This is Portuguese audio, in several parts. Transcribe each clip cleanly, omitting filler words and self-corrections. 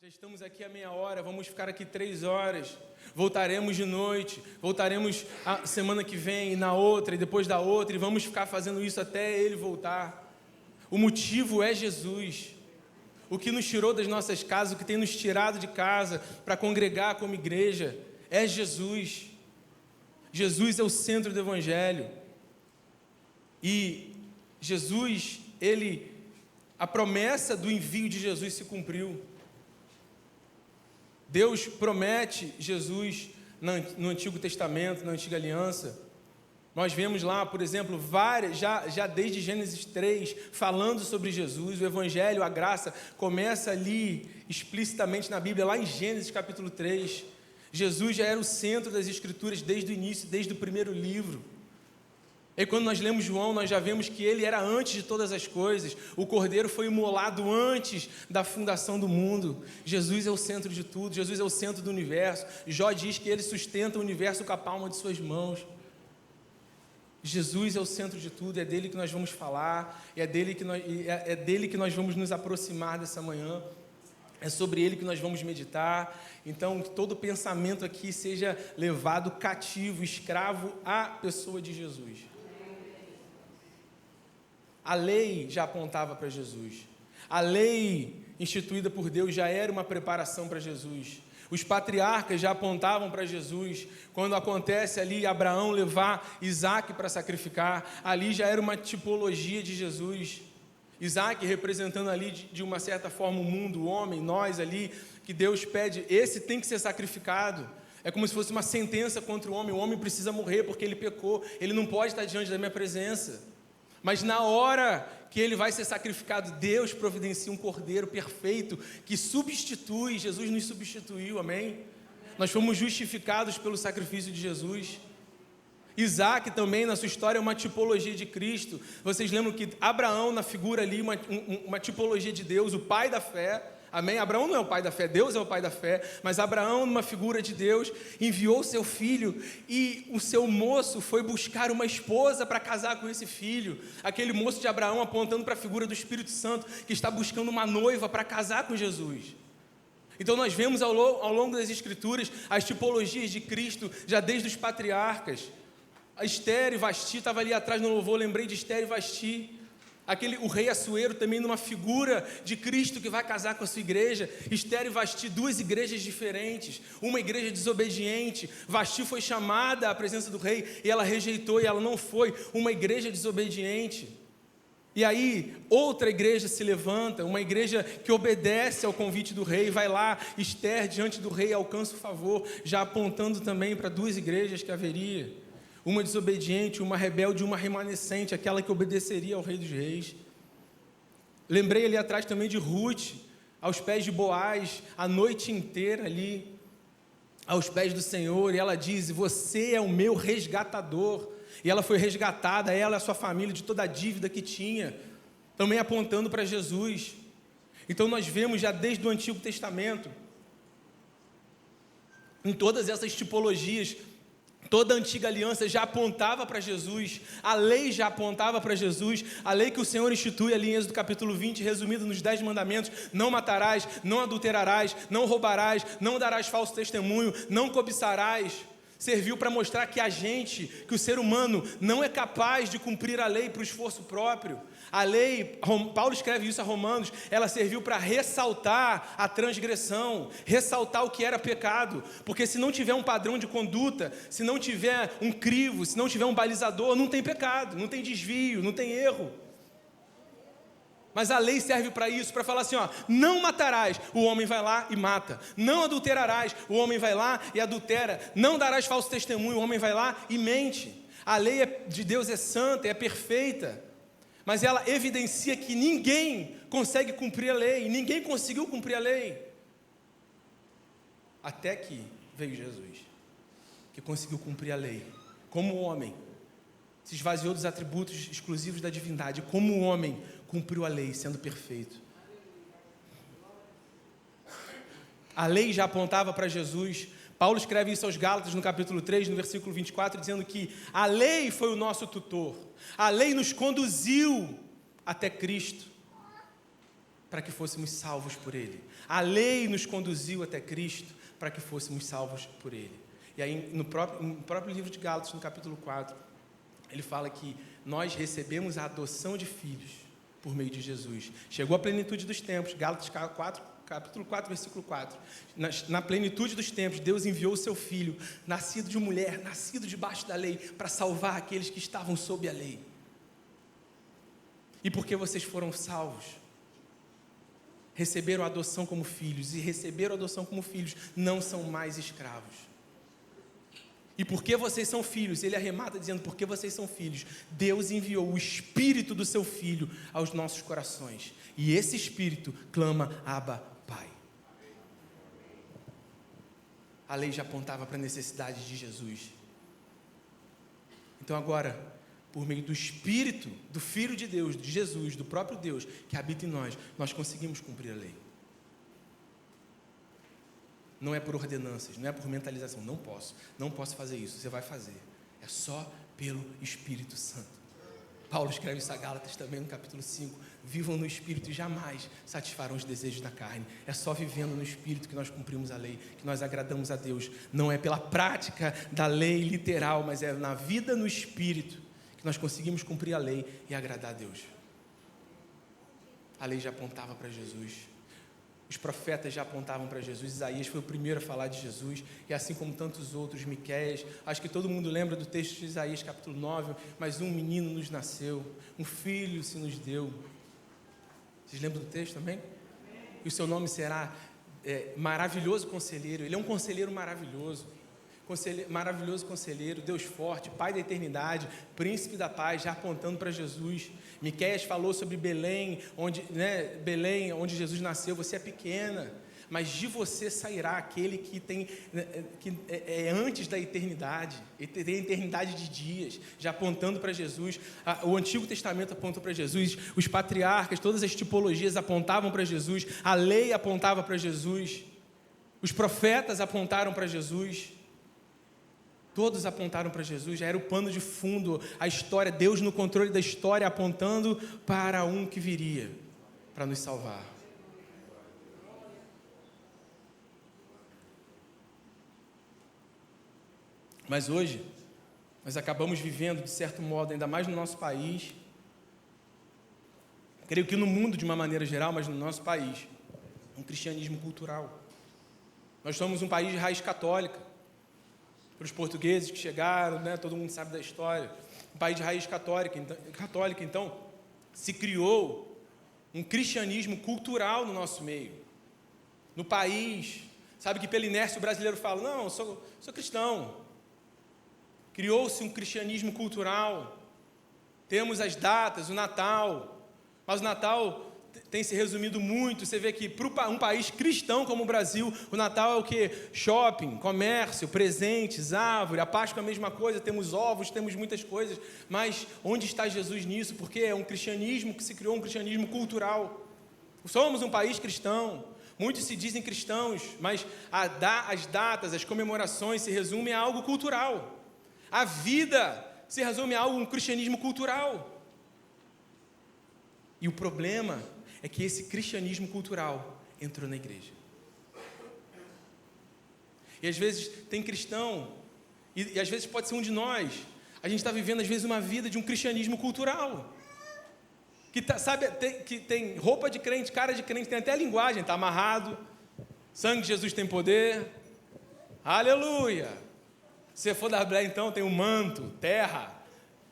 Já estamos aqui há meia hora, vamos ficar aqui 3 horas, voltaremos de noite, voltaremos a semana que vem, na outra e depois da outra, e vamos ficar fazendo isso até Ele voltar. O motivo é Jesus. O que nos tirou das nossas casas, o que tem nos tirado de casa para congregar como igreja, é Jesus. Jesus é o centro do Evangelho. E Jesus, a promessa do envio de Jesus se cumpriu. Deus promete Jesus no Antigo Testamento, na Antiga Aliança. Nós vemos lá, por exemplo, várias, já desde Gênesis 3, falando sobre Jesus. O Evangelho, a graça, começa ali explicitamente na Bíblia, lá em Gênesis capítulo 3. Jesus já era o centro das Escrituras desde o início, desde o primeiro livro. E quando nós lemos João, nós já vemos que ele era antes de todas as coisas. O Cordeiro foi imolado antes da fundação do mundo. Jesus é o centro de tudo, Jesus é o centro do universo. Jó diz que ele sustenta o universo com a palma de suas mãos. Jesus é o centro de tudo, é dele que nós vamos falar, é dele que nós vamos nos aproximar dessa manhã. É sobre ele que nós vamos meditar. Então, que todo pensamento aqui seja levado cativo, escravo à pessoa de Jesus. A lei já apontava para Jesus. A lei instituída por Deus já era uma preparação para Jesus. Os patriarcas já apontavam para Jesus. Quando acontece ali Abraão levar Isaac para sacrificar, ali já era uma tipologia de Jesus. Isaac representando ali de uma certa forma o mundo, o homem, nós ali, que Deus pede, esse tem que ser sacrificado. É como se fosse uma sentença contra o homem precisa morrer porque ele pecou, ele não pode estar diante da minha presença. Mas na hora que ele vai ser sacrificado, Deus providencia um cordeiro perfeito que substitui, Jesus nos substituiu, amém? Nós fomos justificados pelo sacrifício de Jesus. Isaac também, na sua história, é uma tipologia de Cristo. Vocês lembram que Abraão, na figura ali, uma tipologia de Deus, o pai da fé, amém? Abraão não é o pai da fé, Deus é o pai da fé, mas Abraão, numa figura de Deus, enviou seu filho e o seu moço foi buscar uma esposa para casar com esse filho. Aquele moço de Abraão apontando para a figura do Espírito Santo, que está buscando uma noiva para casar com Jesus. Então nós vemos ao longo das Escrituras as tipologias de Cristo, já desde os patriarcas. A Esther e Vasti, estava ali atrás no louvor, lembrei de Esther e Vasti. O rei Assuero também numa figura de Cristo que vai casar com a sua igreja. Esther e Vasti, 2 igrejas diferentes, uma igreja desobediente. Vasti foi chamada à presença do rei e ela rejeitou e ela não foi, uma igreja desobediente. E aí outra igreja se levanta, uma igreja que obedece ao convite do rei, vai lá, Esther diante do rei alcança o favor, já apontando também para 2 igrejas que haveria. Uma desobediente, uma rebelde, uma remanescente, aquela que obedeceria ao Rei dos Reis. Lembrei ali atrás também de Ruth, aos pés de Boaz, a noite inteira ali, aos pés do Senhor, e ela diz: você é o meu resgatador. E ela foi resgatada, ela e a sua família, de toda a dívida que tinha, também apontando para Jesus. Então nós vemos já desde o Antigo Testamento, em todas essas tipologias, toda a antiga aliança já apontava para Jesus, a lei já apontava para Jesus, a lei que o Senhor institui ali em Êxodo capítulo 20, resumido nos 10 mandamentos: não matarás, não adulterarás, não roubarás, não darás falso testemunho, não cobiçarás. Serviu para mostrar que que o ser humano não é capaz de cumprir a lei para o esforço próprio. A lei, Paulo escreve isso a Romanos, ela serviu para ressaltar a transgressão, ressaltar o que era pecado, porque se não tiver um padrão de conduta, se não tiver um crivo, se não tiver um balizador, não tem pecado, não tem desvio, não tem erro. Mas a lei serve para isso, para falar assim, não matarás, o homem vai lá e mata. Não adulterarás, o homem vai lá e adultera. Não darás falso testemunho, o homem vai lá e mente. A lei de Deus é santa, é perfeita, mas ela evidencia que ninguém consegue cumprir a lei, ninguém conseguiu cumprir a lei. Até que veio Jesus, que conseguiu cumprir a lei, como homem. Se esvaziou dos atributos exclusivos da divindade, como homem, cumpriu a lei, sendo perfeito. A lei já apontava para Jesus. Paulo escreve isso aos Gálatas no capítulo 3, no versículo 24, dizendo que a lei foi o nosso tutor. A lei nos conduziu até Cristo. para que fôssemos salvos por Ele. A lei nos conduziu até Cristo para que fôssemos salvos por Ele. E aí, no próprio livro de Gálatas, no capítulo 4, ele fala que nós recebemos a adoção de filhos por meio de Jesus. Chegou a plenitude dos tempos, Gálatas 4, capítulo 4, versículo 4. Na plenitude dos tempos, Deus enviou o seu Filho, nascido de mulher, nascido debaixo da lei, para salvar aqueles que estavam sob a lei. E porque vocês foram salvos, receberam a adoção como filhos, e receberam a adoção como filhos, não são mais escravos. E porque vocês são filhos, ele arremata dizendo, porque vocês são filhos, Deus enviou o Espírito do seu Filho aos nossos corações. E esse Espírito clama, Abba, Pai. A lei já apontava para a necessidade de Jesus. Então agora, por meio do Espírito, do Filho de Deus, de Jesus, do próprio Deus, que habita em nós, nós conseguimos cumprir a lei. Não é por ordenanças, não é por mentalização. Não posso fazer isso. Você vai fazer. É só pelo Espírito Santo. Paulo escreve isso a Gálatas também no capítulo 5. Vivam no Espírito e jamais satisfarão os desejos da carne. É só vivendo no Espírito que nós cumprimos a lei, que nós agradamos a Deus. Não é pela prática da lei literal, mas é na vida no Espírito que nós conseguimos cumprir a lei e agradar a Deus. A lei já apontava para Jesus. Os profetas já apontavam para Jesus. Isaías foi o primeiro a falar de Jesus, e assim como tantos outros, Miqueias. Acho que todo mundo lembra do texto de Isaías, capítulo 9, mas um menino nos nasceu, um filho se nos deu. Vocês lembram do texto também? E o seu nome será maravilhoso conselheiro. Ele é um conselheiro maravilhoso. Maravilhoso conselheiro, Deus forte, Pai da eternidade, príncipe da paz, já apontando para Jesus. Miqueias falou sobre Belém, onde Jesus nasceu. Você é pequena, mas de você sairá aquele que é antes da eternidade, tem a eternidade de dias, já apontando para Jesus. O Antigo Testamento apontou para Jesus, os patriarcas, todas as tipologias apontavam para Jesus, a lei apontava para Jesus, os profetas apontaram para Jesus. Todos apontaram para Jesus, já era o pano de fundo, a história, Deus no controle da história, apontando para um que viria para nos salvar. Mas hoje, nós acabamos vivendo, de certo modo, ainda mais no nosso país, creio que no mundo de uma maneira geral, mas no nosso país, um cristianismo cultural. Nós somos um país de raiz católica. Para os portugueses que chegaram, todo mundo sabe da história, um país de raiz católica, então, se criou um cristianismo cultural no nosso meio, no país. Sabe que pela inércia o brasileiro fala, não, eu sou cristão. Criou-se um cristianismo cultural, temos as datas, o Natal, mas o Natal tem se resumido muito. Você vê que para um país cristão como o Brasil, o Natal é o quê? Shopping, comércio, presentes, árvore. A Páscoa é a mesma coisa, temos ovos, temos muitas coisas, mas onde está Jesus nisso? Porque é um cristianismo que se criou, um cristianismo cultural. Somos um país cristão, muitos se dizem cristãos, mas as datas, as comemorações se resumem a algo cultural. A vida se resume a um cristianismo cultural. E o problema é que esse cristianismo cultural entrou na igreja. E às vezes tem cristão, e às vezes pode ser um de nós, a gente está vivendo às vezes uma vida de um cristianismo cultural, que tem roupa de crente, cara de crente, tem até a linguagem, está amarrado, sangue de Jesus tem poder, aleluia. Se você for da Bíblia, então, tem um manto, terra,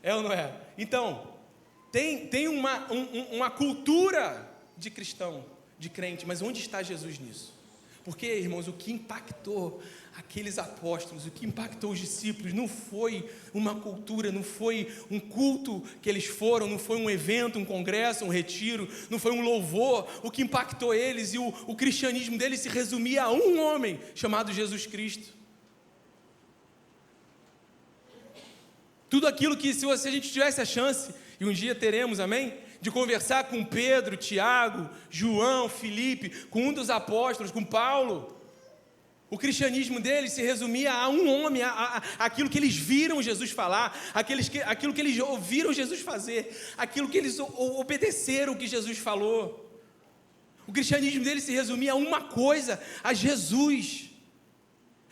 é ou não é? Então, tem uma cultura de cristão, de crente, mas onde está Jesus nisso? Porque, irmãos, o que impactou aqueles apóstolos, o que impactou os discípulos, não foi uma cultura, não foi um culto que eles foram, não foi um evento, um congresso, um retiro, não foi um louvor. O que impactou eles, e o cristianismo deles se resumia a um homem chamado Jesus Cristo. Tudo aquilo que, se a gente tivesse a chance, e um dia teremos, amém? De conversar com Pedro, Tiago, João, Filipe, com um dos apóstolos, com Paulo, o cristianismo deles se resumia a um homem, aquilo que eles viram Jesus falar, aquilo que eles ouviram Jesus fazer, aquilo que eles obedeceram o que Jesus falou. O cristianismo dele se resumia a uma coisa, a Jesus.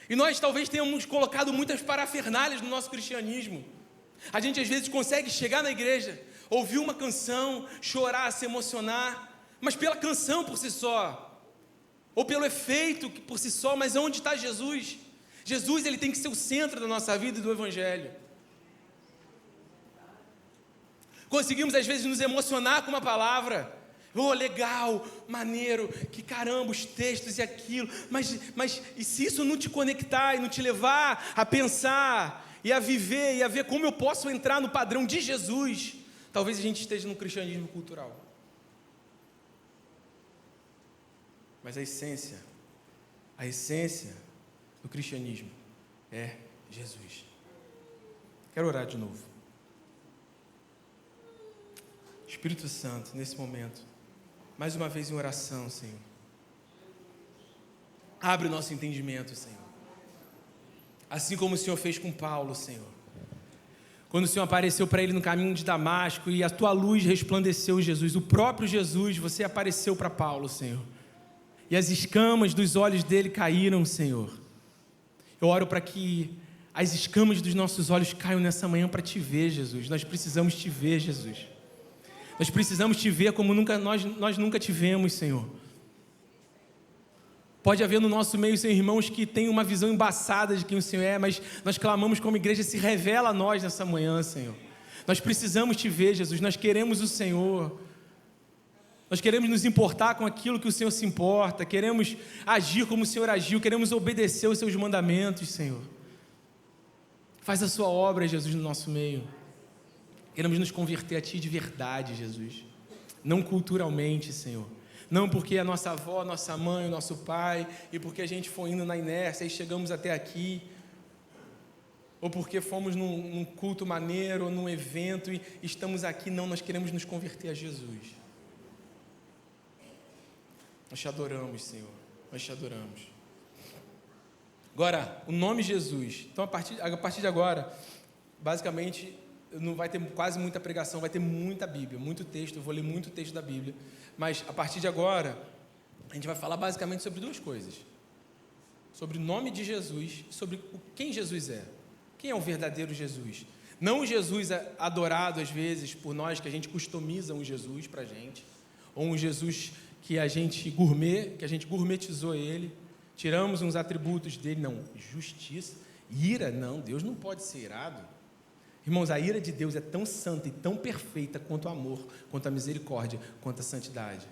E nós talvez tenhamos colocado muitas parafernálias no nosso cristianismo. A gente às vezes consegue chegar na igreja, ouvir uma canção, chorar, se emocionar, mas pela canção por si só, ou pelo efeito por si só, mas onde está Jesus? Jesus, ele tem que ser o centro da nossa vida e do Evangelho. Conseguimos às vezes nos emocionar com uma palavra, oh, legal, maneiro, que caramba, os textos e aquilo, mas e se isso não te conectar e não te levar a pensar e a viver e a ver como eu posso entrar no padrão de Jesus, talvez a gente esteja no cristianismo cultural. Mas a essência do cristianismo é Jesus. Quero orar de novo. Espírito Santo, nesse momento, mais uma vez em oração, Senhor. Abre o nosso entendimento, Senhor. Assim como o Senhor fez com Paulo, Senhor. Quando o Senhor apareceu para ele no caminho de Damasco e a tua luz resplandeceu, Jesus, o próprio Jesus, você apareceu para Paulo, Senhor. E as escamas dos olhos dele caíram, Senhor. Eu oro para que as escamas dos nossos olhos caiam nessa manhã para te ver, Jesus. Nós precisamos te ver, Jesus. Nós precisamos te ver como nós nunca te vemos, Senhor. Pode haver no nosso meio, Senhor, irmãos que têm uma visão embaçada de quem o Senhor é, mas nós clamamos como igreja, se revela a nós nessa manhã, Senhor. Nós precisamos te ver, Jesus. Nós queremos o Senhor. Nós queremos nos importar com aquilo que o Senhor se importa, queremos agir como o Senhor agiu, queremos obedecer os seus mandamentos, Senhor. Faz a sua obra, Jesus, no nosso meio. Queremos nos converter a Ti de verdade, Jesus. Não culturalmente, Senhor. Não porque a nossa avó, a nossa mãe, o nosso pai, e porque a gente foi indo na inércia e chegamos até aqui, ou porque fomos num culto maneiro, ou num evento e estamos aqui. Não, nós queremos nos converter a Jesus. Nós te adoramos, Senhor. Nós te adoramos. Agora, o nome Jesus. Então, a partir de agora, basicamente, não vai ter quase muita pregação, vai ter muita Bíblia, muito texto. Eu vou ler muito texto da Bíblia. Mas, a partir de agora, a gente vai falar basicamente sobre duas coisas. Sobre o nome de Jesus e sobre quem Jesus é. Quem é o verdadeiro Jesus? Não o Jesus adorado, às vezes, por nós, que a gente customiza um Jesus para a gente. Ou um Jesus que a gente gourmetizou ele, tiramos uns atributos dele, não, justiça, ira, não, Deus não pode ser irado. Irmãos, a ira de Deus é tão santa e tão perfeita quanto o amor, quanto a misericórdia, quanto a santidade.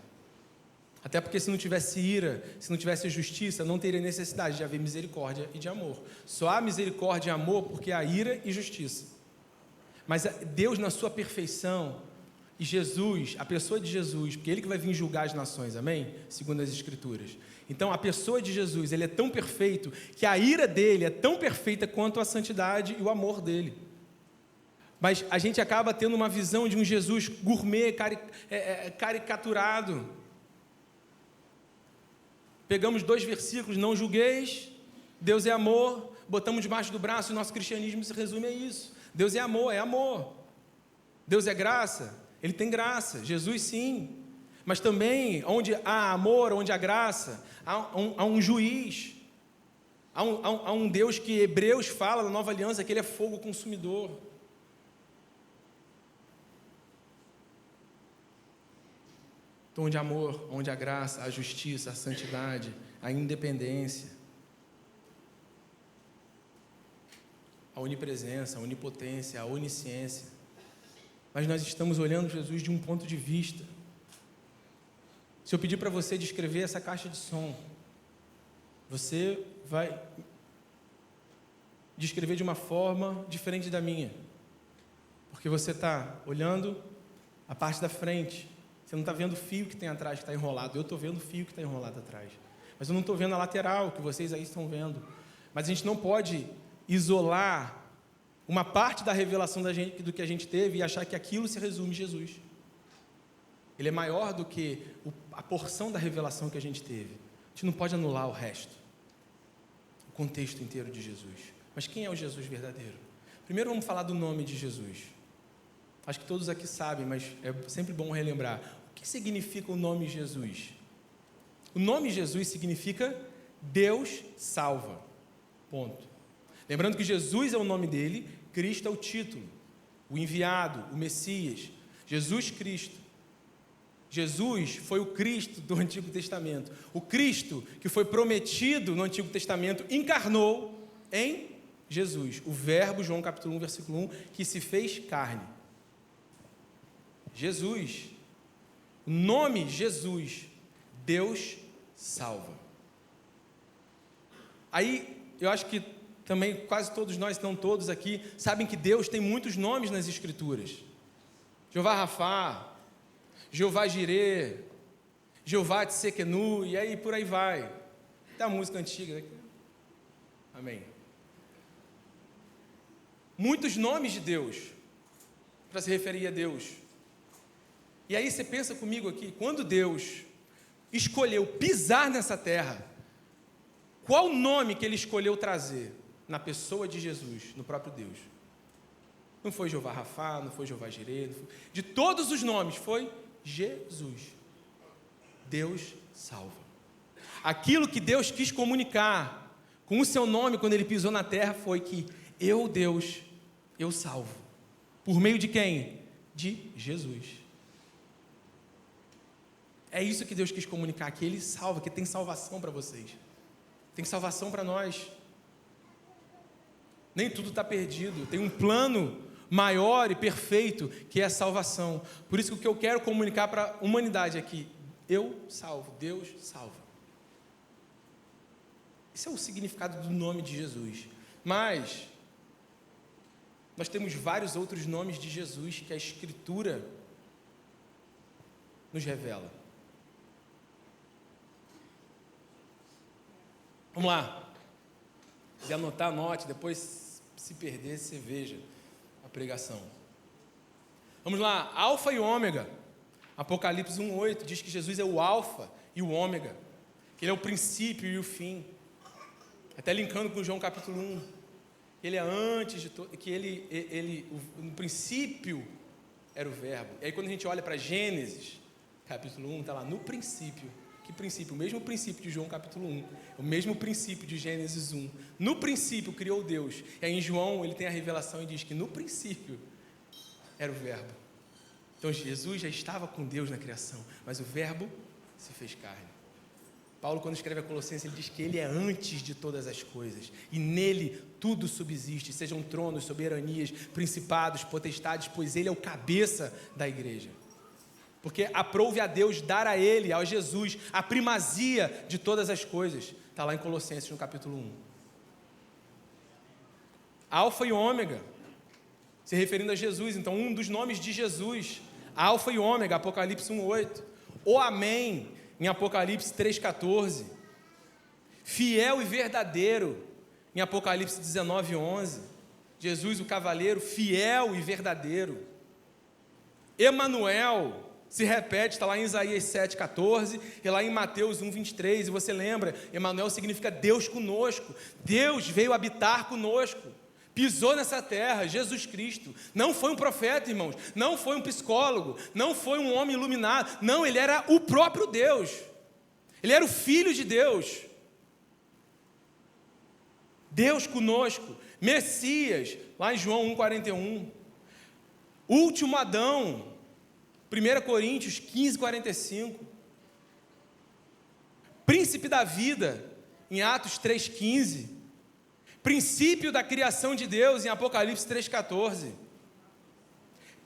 Até porque se não tivesse ira, se não tivesse justiça, não teria necessidade de haver misericórdia e de amor. Só há misericórdia e amor porque há ira e justiça. Mas Deus, na sua perfeição, e Jesus, a pessoa de Jesus, porque Ele que vai vir julgar as nações, amém? Segundo as Escrituras. Então, a pessoa de Jesus, Ele é tão perfeito, que a ira dEle é tão perfeita quanto a santidade e o amor dEle. Mas a gente acaba tendo uma visão de um Jesus gourmet, caricaturado. Pegamos 2 versículos, não julgueis, Deus é amor, botamos debaixo do braço, o nosso cristianismo se resume a isso. Deus é amor, é amor. Deus é graça, Ele tem graça, Jesus sim. Mas também, onde há amor, onde há graça, há um juiz. Há um Deus que Hebreus fala na Nova Aliança, que Ele é fogo consumidor. Então, onde há amor, onde há graça, há justiça, há santidade, há independência, a onipresença, a onipotência, a onisciência. Mas nós estamos olhando Jesus de um ponto de vista. Se eu pedir para você descrever essa caixa de som, você vai descrever de uma forma diferente da minha. Porque você está olhando a parte da frente. Você não está vendo o fio que tem atrás, que está enrolado. Eu estou vendo o fio que está enrolado atrás. Mas eu não estou vendo a lateral, que vocês aí estão vendo. Mas a gente não pode isolar uma parte da revelação do que a gente teve e achar que aquilo se resume em Jesus. Ele é maior do que a porção da revelação que a gente teve. A gente não pode anular o resto, o contexto inteiro de Jesus. Mas quem é o Jesus verdadeiro? Primeiro vamos falar do nome de Jesus. Acho que todos aqui sabem, mas é sempre bom relembrar. O que significa o nome Jesus? O nome Jesus significa Deus salva. Ponto. Lembrando que Jesus é o nome dele, Cristo é o título, o enviado, o Messias, Jesus Cristo. Jesus foi o Cristo do Antigo Testamento. O Cristo que foi prometido no Antigo Testamento encarnou em Jesus. O Verbo, João capítulo 1, versículo 1, que se fez carne. Jesus, o nome Jesus, Deus salva. Aí, eu acho que também quase todos nós, não todos aqui, sabem que Deus tem muitos nomes nas Escrituras. Jeová Rafá, Jeová Jirê, Jeová Tsequenu, e aí por aí vai. Tem a música antiga, né? Amém. Muitos nomes de Deus, para se referir a Deus. E aí você pensa comigo aqui, quando Deus escolheu pisar nessa terra, qual o nome que ele escolheu trazer? Na pessoa de Jesus, no próprio Deus. Não foi Jeová Rafá, não foi Jeová Jirê, de todos os nomes, foi Jesus. Deus salva. Aquilo que Deus quis comunicar com o seu nome quando ele pisou na terra foi que eu, Deus, eu salvo. Por meio de quem? De Jesus. É isso que Deus quis comunicar, que ele salva, que tem salvação para vocês. Tem salvação para nós. Nem tudo está perdido. Tem um plano maior e perfeito, que é a salvação. Por isso que o que eu quero comunicar para a humanidade aqui, eu salvo, Deus salva. Esse é o significado do nome de Jesus. Mas nós temos vários outros nomes de Jesus que a Escritura nos revela. Vamos lá. Se anotar, anote, depois se perder, você veja a pregação. Vamos lá, Alfa e Ômega. Apocalipse 1:8 diz que Jesus é o Alfa e o Ômega, que ele é o princípio e o fim. Até linkando com João capítulo 1. Ele é antes de todo, que no princípio era o Verbo. E aí quando a gente olha para Gênesis, capítulo 1, está lá, no princípio. Que princípio? O mesmo princípio de João capítulo 1, o mesmo princípio de Gênesis 1. No princípio criou Deus. E aí em João ele tem a revelação e diz que no princípio era o Verbo. Então Jesus já estava com Deus na criação, mas o Verbo se fez carne. Paulo, quando escreve a Colossenses, ele diz que ele é antes de todas as coisas, e nele tudo subsiste, sejam tronos, soberanias, principados, potestades, pois ele é o cabeça da igreja. Porque aprouve a Deus dar a ele, a Jesus, a primazia de todas as coisas. Está lá em Colossenses, no capítulo 1. Alfa e Ômega, se referindo a Jesus. Então, um dos nomes de Jesus, Alfa e Ômega, Apocalipse 1:8. O Amém, em Apocalipse 3:14. Fiel e verdadeiro, em Apocalipse 19:11. Jesus, o cavaleiro, fiel e verdadeiro. Emanuel, se repete, está lá em Isaías 7:14 e lá em Mateus 1:23, e você lembra, Emanuel significa Deus conosco. Deus veio habitar conosco, pisou nessa terra, Jesus Cristo. Não foi um profeta, irmãos, não foi um psicólogo, não foi um homem iluminado, não, ele era o próprio Deus, ele era o Filho de Deus. Deus conosco, Messias, lá em João 1:41, último Adão, 1 Coríntios 15:45, príncipe da vida, em Atos 3:15, princípio da criação de Deus, em Apocalipse 3:14,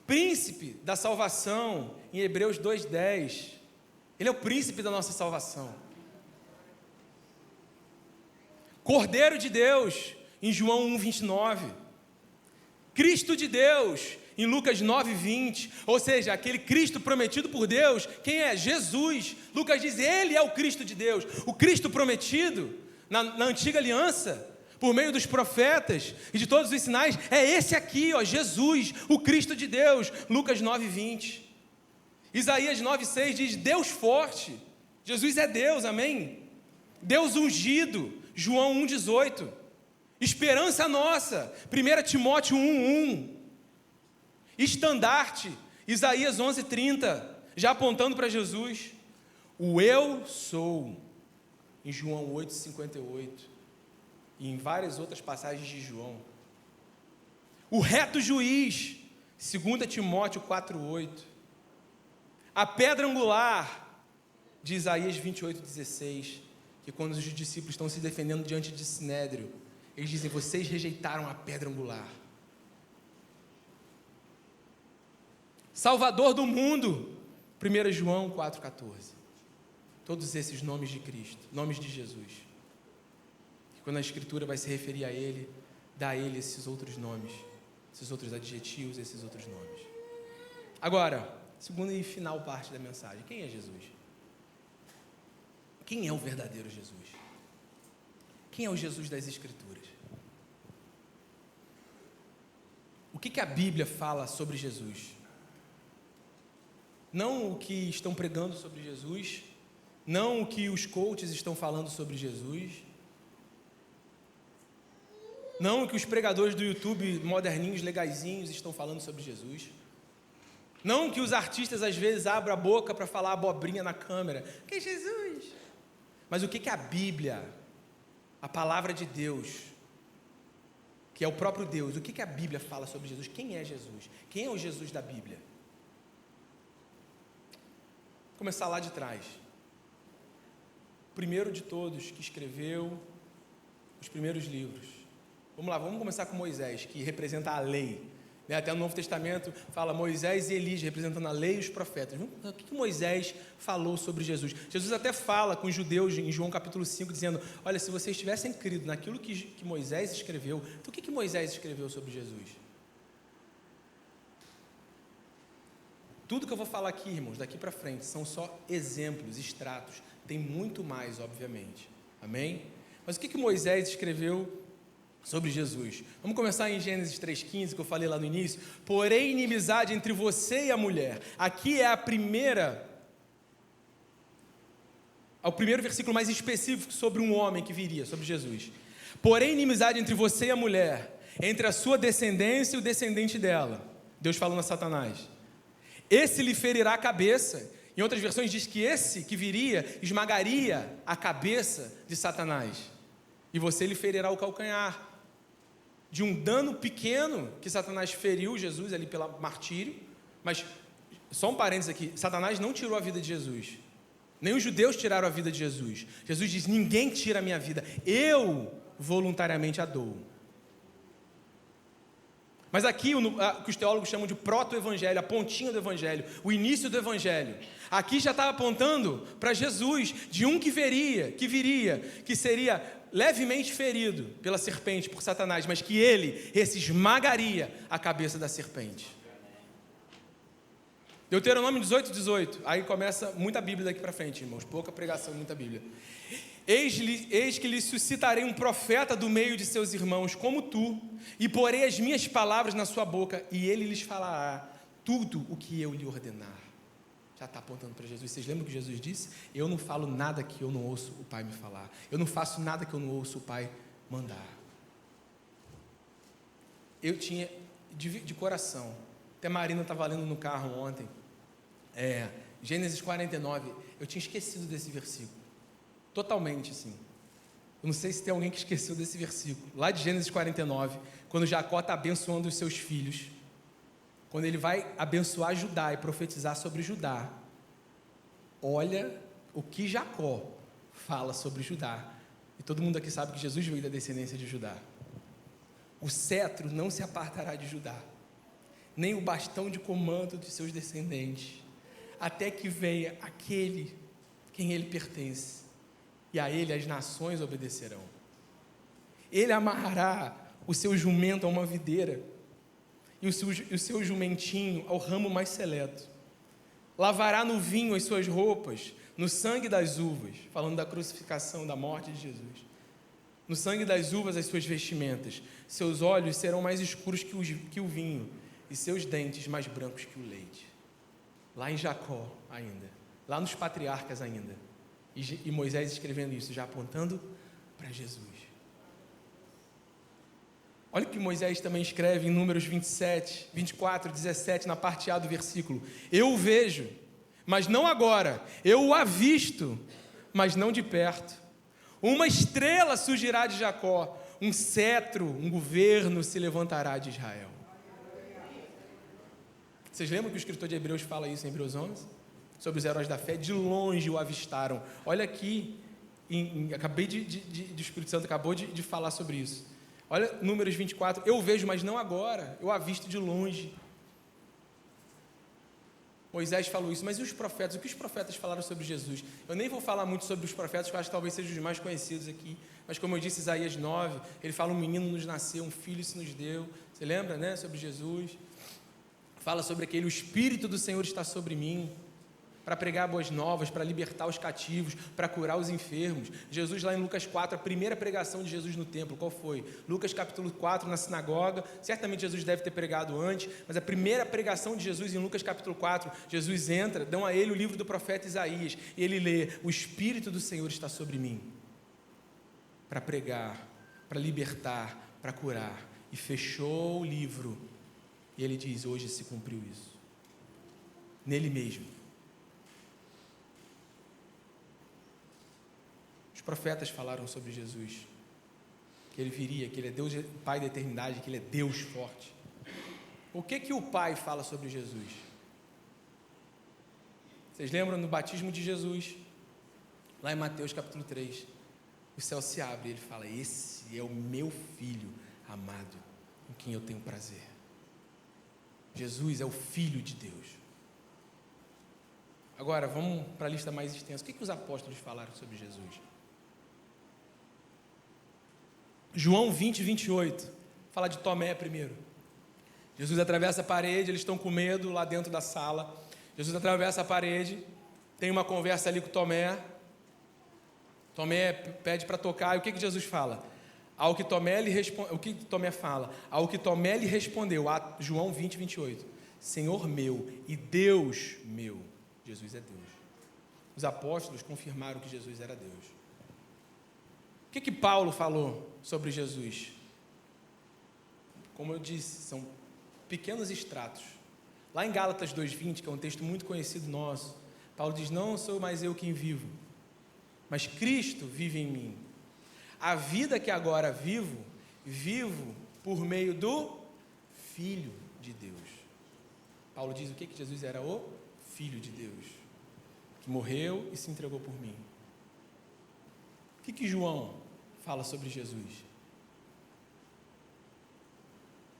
príncipe da salvação, em Hebreus 2:10, ele é o príncipe da nossa salvação. Cordeiro de Deus, em João 1:29, Cristo de Deus, em Lucas 9:20, ou seja, aquele Cristo prometido por Deus, quem é? Jesus. Lucas diz, ele é o Cristo de Deus, o Cristo prometido na antiga aliança, por meio dos profetas e de todos os sinais, é esse aqui, ó, Jesus, o Cristo de Deus, Lucas 9:20. Isaías 9:6 diz, Deus forte, Jesus é Deus, amém? Deus ungido, João 1:18, esperança nossa, 1 Timóteo 1:1, estandarte, Isaías 11:30, já apontando para Jesus, O eu sou, em João 8,58, e em várias outras passagens de João. O reto juiz, 2 Timóteo 4,8. A pedra angular, de Isaías 28,16, que quando os discípulos estão se defendendo diante de Sinédrio, eles dizem: vocês rejeitaram a pedra angular. Salvador do mundo, 1 João 4,14. Todos esses nomes de Cristo, nomes de Jesus. E quando a Escritura vai se referir a Ele, dá a Ele esses outros nomes, esses outros adjetivos, esses outros nomes. Agora, segunda e final parte da mensagem: quem é Jesus? Quem é o verdadeiro Jesus? Quem é o Jesus das Escrituras? O que a Bíblia fala sobre Jesus? Não o que estão pregando sobre Jesus, não o que os coaches estão falando sobre Jesus, não o que os pregadores do YouTube moderninhos, legaizinhos estão falando sobre Jesus, não o que os artistas às vezes abrem a boca para falar abobrinha na câmera, que é Jesus, mas o que a Bíblia, a palavra de Deus, que é o próprio Deus, o que a Bíblia fala sobre Jesus? Quem é Jesus? Quem é o Jesus da Bíblia? Vou começar lá de trás. O primeiro de todos que escreveu os primeiros livros. Vamos lá, vamos começar com Moisés, que representa a lei. Até no Novo Testamento fala Moisés e Elias, representando a lei e os profetas. O que Moisés falou sobre Jesus? Jesus até fala com os judeus em João capítulo 5, dizendo: olha, se vocês tivessem crido naquilo que Moisés escreveu, então o que Moisés escreveu sobre Jesus? Tudo que eu vou falar aqui, irmãos, daqui para frente, são só exemplos, extratos. Tem muito mais, obviamente. Amém? Mas o que Moisés escreveu sobre Jesus? Vamos começar em Gênesis 3,15, que eu falei lá no início. Porém, inimizade entre você e a mulher. Aqui é o primeiro versículo mais específico sobre um homem que viria, sobre Jesus. Porém, inimizade entre você e a mulher, entre a sua descendência e o descendente dela. Deus falando a Satanás. Esse lhe ferirá a cabeça. Em outras versões diz que esse que viria esmagaria a cabeça de Satanás. E você lhe ferirá o calcanhar. De um dano pequeno que Satanás feriu Jesus ali pelo martírio. Mas, só um parênteses aqui, Satanás não tirou a vida de Jesus. Nem os judeus tiraram a vida de Jesus. Jesus diz: ninguém tira a minha vida, eu voluntariamente a dou. Mas aqui o que os teólogos chamam de proto-evangelho, a pontinha do evangelho, o início do evangelho, aqui já estava apontando para Jesus, de um que viria, que seria levemente ferido pela serpente, por Satanás, mas que esse esmagaria a cabeça da serpente. Deuteronômio 18, aí começa muita Bíblia daqui para frente, irmãos, pouca pregação, muita Bíblia. Eis que lhe suscitarei um profeta do meio de seus irmãos, como tu, e porei as minhas palavras na sua boca, e ele lhes falará tudo o que eu lhe ordenar. Já está apontando para Jesus. Vocês lembram que Jesus disse? Eu não falo nada que eu não ouço o Pai me falar. Eu não faço nada que eu não ouço o Pai mandar. Eu tinha, de coração, até a Marina estava lendo no carro ontem, Gênesis 49, eu tinha esquecido desse versículo. Totalmente, assim. Eu não sei se tem alguém que esqueceu desse versículo. Lá de Gênesis 49, quando Jacó está abençoando os seus filhos, quando ele vai abençoar Judá e profetizar sobre Judá, olha o que Jacó fala sobre Judá. E todo mundo aqui sabe que Jesus veio da descendência de Judá. O cetro não se apartará de Judá, nem o bastão de comando de seus descendentes, até que venha aquele quem ele pertence, e a ele as nações obedecerão. Ele amarrará o seu jumento a uma videira, e o seu jumentinho ao ramo mais seleto. Lavará no vinho as suas roupas, no sangue das uvas, falando da crucificação, da morte de Jesus. No sangue das uvas as suas vestimentas. Seus olhos serão mais escuros que o vinho, e seus dentes mais brancos que o leite. Lá em Jacó ainda, lá nos patriarcas ainda. E Moisés escrevendo isso, já apontando para Jesus. Olha o que Moisés também escreve em Números 27, 24, 17, na parte A do versículo. Eu o vejo, mas não agora. Eu o avisto, mas não de perto. Uma estrela surgirá de Jacó, um cetro, um governo se levantará de Israel. Vocês lembram que o escritor de Hebreus fala isso em Hebreus 11? Sobre os heróis da fé, de longe o avistaram. Olha aqui, acabei o Espírito Santo acabou de falar sobre isso. Olha Números 24, eu vejo, mas não agora, eu avisto de longe. Moisés falou isso, mas e os profetas? O que os profetas falaram sobre Jesus? Eu nem vou falar muito sobre os profetas, que eu acho que talvez sejam os mais conhecidos aqui, mas como eu disse, Isaías 9, ele fala, um menino nos nasceu, um filho se nos deu. Você lembra, né, sobre Jesus? Fala sobre aquele, o Espírito do Senhor está sobre mim, para pregar boas novas, para libertar os cativos, para curar os enfermos. Jesus lá em Lucas 4, a primeira pregação de Jesus no templo, qual foi? Lucas capítulo 4, na sinagoga, certamente Jesus deve ter pregado antes, mas a primeira pregação de Jesus em Lucas capítulo 4, Jesus entra, dão a ele o livro do profeta Isaías, e ele lê, o Espírito do Senhor está sobre mim, para pregar, para libertar, para curar, e fechou o livro, e ele diz, hoje se cumpriu isso, nele mesmo. Os profetas falaram sobre Jesus, que ele viria, que ele é Deus, Pai da eternidade, que ele é Deus forte. O que o Pai fala sobre Jesus? Vocês lembram no batismo de Jesus, lá em Mateus capítulo 3, o céu se abre e ele fala, esse é o meu Filho amado, em quem eu tenho prazer. Jesus é o Filho de Deus. Agora, vamos para a lista mais extensa. O que os apóstolos falaram sobre Jesus? João 20, 28, fala de Tomé primeiro. Jesus atravessa a parede, eles estão com medo lá dentro da sala. Jesus atravessa a parede, tem uma conversa ali com Tomé. Tomé pede para tocar, e o que Jesus fala? Ao que Tomé lhe responde, o que Tomé fala? Ao que Tomé lhe respondeu, João 20, 28, Senhor meu e Deus meu. Jesus é Deus. Os apóstolos confirmaram que Jesus era Deus. O que Paulo falou sobre Jesus? Como eu disse, são pequenos extratos. Lá em Gálatas 2:20, que é um texto muito conhecido nosso, Paulo diz, não sou mais eu quem vivo, mas Cristo vive em mim. A vida que agora vivo por meio do Filho de Deus. Paulo diz o que Jesus era? O Filho de Deus, que morreu e se entregou por mim. O que João fala sobre Jesus?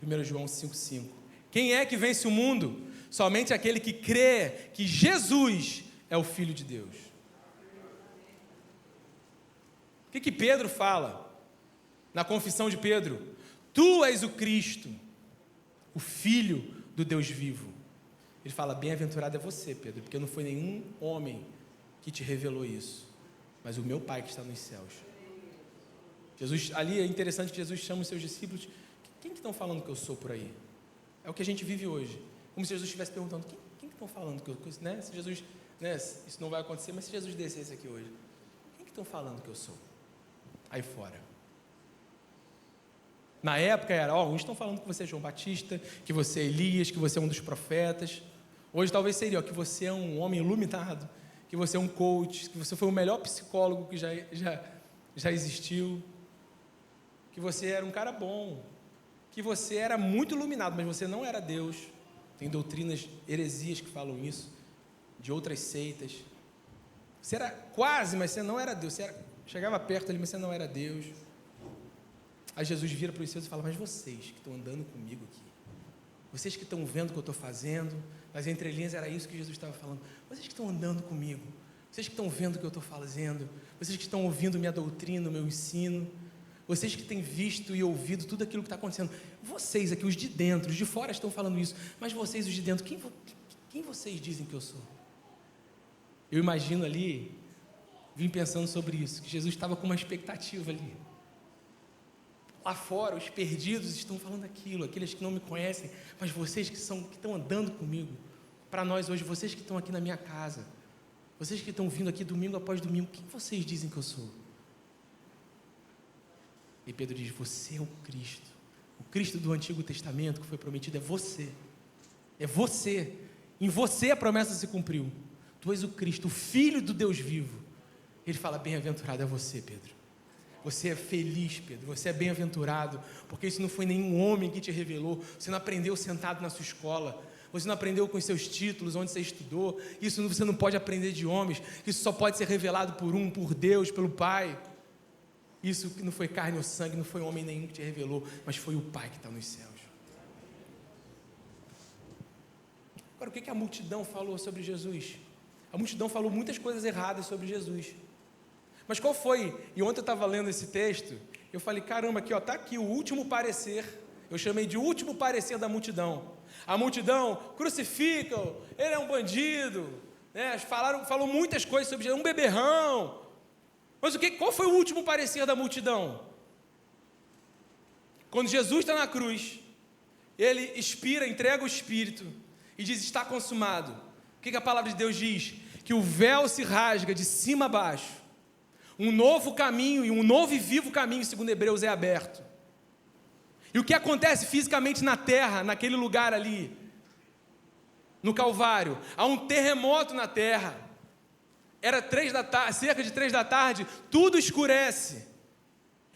1 João 5,5. Quem é que vence o mundo? Somente aquele que crê que Jesus é o Filho de Deus. O que Pedro fala na confissão de Pedro? Tu és o Cristo, o Filho do Deus vivo. Ele fala, bem-aventurado é você, Pedro, porque não foi nenhum homem que te revelou isso, mas o meu Pai que está nos céus. Jesus, ali é interessante que Jesus chama os seus discípulos, quem que estão falando que eu sou por aí? É o que a gente vive hoje, como se Jesus estivesse perguntando, quem que estão falando que eu sou? Né? Se Jesus, né, isso não vai acontecer, mas se Jesus descesse aqui hoje, quem que estão falando que eu sou? Aí fora. Na época era, uns estão falando que você é João Batista, que você é Elias, que você é um dos profetas. Hoje talvez seria, que você é um homem iluminado, que você é um coach, que você foi o melhor psicólogo que já existiu, que você era um cara bom, que você era muito iluminado, mas você não era Deus. Tem doutrinas, heresias que falam isso, de outras seitas. Você era quase, mas você não era Deus. Você chegava perto ali, mas você não era Deus. Aí Jesus vira para os seus e fala, mas vocês que estão andando comigo aqui, vocês que estão vendo o que eu estou fazendo, nas entrelinhas era isso que Jesus estava falando, vocês que estão andando comigo, vocês que estão vendo o que eu estou fazendo, vocês que estão ouvindo minha doutrina, o meu ensino, vocês que têm visto e ouvido tudo aquilo que está acontecendo, vocês aqui, os de dentro, os de fora estão falando isso, mas vocês, os de dentro, quem vocês dizem que eu sou? Eu imagino ali, vim pensando sobre isso, que Jesus estava com uma expectativa ali. Lá fora, os perdidos estão falando aquilo, aqueles que não me conhecem, mas vocês que estão andando comigo, para nós hoje, vocês que estão aqui na minha casa, vocês que estão vindo aqui domingo após domingo, quem vocês dizem que eu sou? E Pedro diz, você é o Cristo do Antigo Testamento que foi prometido, é você, em você a promessa se cumpriu, tu és o Cristo, o Filho do Deus vivo. Ele fala, bem-aventurado é você, Pedro. Você é feliz, Pedro, você é bem-aventurado, porque isso não foi nenhum homem que te revelou, você não aprendeu sentado na sua escola, você não aprendeu com os seus títulos, onde você estudou, isso você não pode aprender de homens, isso só pode ser revelado por Deus, pelo Pai. Isso não foi carne ou sangue, não foi homem nenhum que te revelou, mas foi o Pai que está nos céus. Agora, o que a multidão falou sobre Jesus? A multidão falou muitas coisas erradas sobre Jesus. Mas qual foi? E ontem eu estava lendo esse texto, eu falei, caramba, aqui está aqui o último parecer, eu chamei de último parecer da multidão. A multidão, crucificam, ele é um bandido, né? Falou muitas coisas sobre Jesus, um beberrão. Mas qual foi o último parecer da multidão? Quando Jesus está na cruz, ele expira, entrega o Espírito e diz, está consumado. O que a palavra de Deus diz? Que o véu se rasga de cima a baixo. Um novo caminho e um novo e vivo caminho, segundo Hebreus, é aberto. E o que acontece fisicamente na terra, naquele lugar ali, no Calvário? Há um terremoto na terra. Era 3 da tarde, cerca de 3 da tarde, tudo escurece.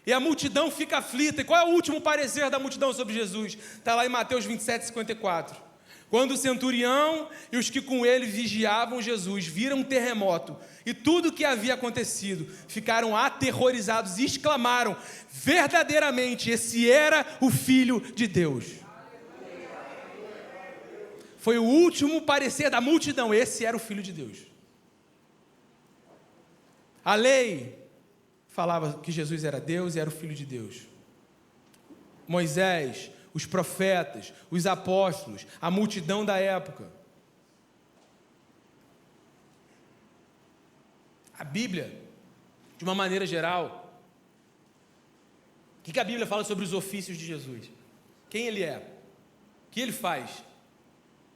E a multidão fica aflita. E qual é o último parecer da multidão sobre Jesus? Está lá em Mateus 27, 54. Quando o centurião e os que com ele vigiavam Jesus viram um terremoto e tudo o que havia acontecido, ficaram aterrorizados e exclamaram, verdadeiramente, esse era o Filho de Deus. Foi o último parecer da multidão, esse era o Filho de Deus. A lei falava que Jesus era Deus e era o Filho de Deus. Moisés, os profetas, os apóstolos, a multidão da época. A Bíblia, de uma maneira geral, o que a Bíblia fala sobre os ofícios de Jesus? Quem ele é? O que ele faz?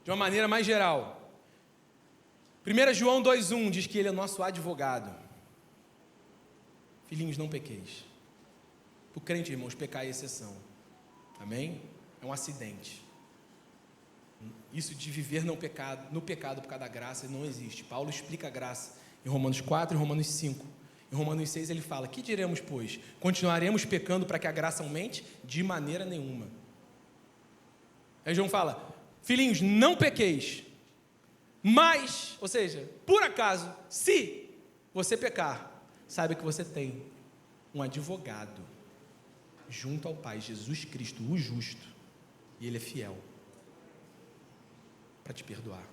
De uma maneira mais geral. 1 João 2,1 diz que ele é nosso advogado. Filhinhos, não pequeis. Para o crente, irmãos, pecar é exceção. Amém? É um acidente. Isso de viver no pecado por causa da graça não existe. Paulo explica a graça em Romanos 4 e Romanos 5. Em Romanos 6 ele fala, que diremos, pois? Continuaremos pecando para que a graça aumente? De maneira nenhuma. Aí João fala, filhinhos, não pequeis, mas, ou seja, por acaso, se você pecar, saiba que você tem um advogado junto ao Pai, Jesus Cristo, o justo, e Ele é fiel para te perdoar.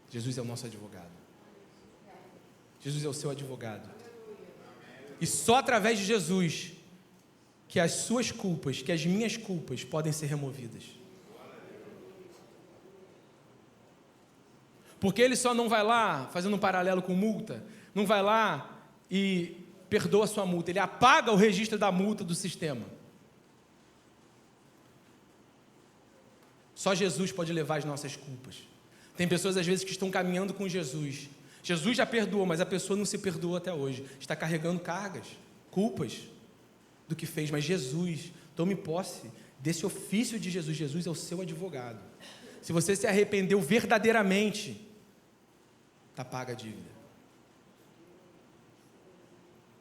Jesus é o nosso advogado. Jesus é o seu advogado. E só através de Jesus que as suas culpas, que as minhas culpas podem ser removidas. Porque Ele só não vai lá, fazendo um paralelo com multa, não vai lá e perdoa a sua multa, Ele apaga o registro da multa do sistema. Só Jesus pode levar as nossas culpas. Tem pessoas às vezes que estão caminhando com Jesus. Jesus já perdoou, mas a pessoa não se perdoou até hoje. Está carregando cargas, culpas do que fez. Mas Jesus, tome posse desse ofício de Jesus. Jesus é o seu advogado. Se você se arrependeu verdadeiramente, está paga a dívida.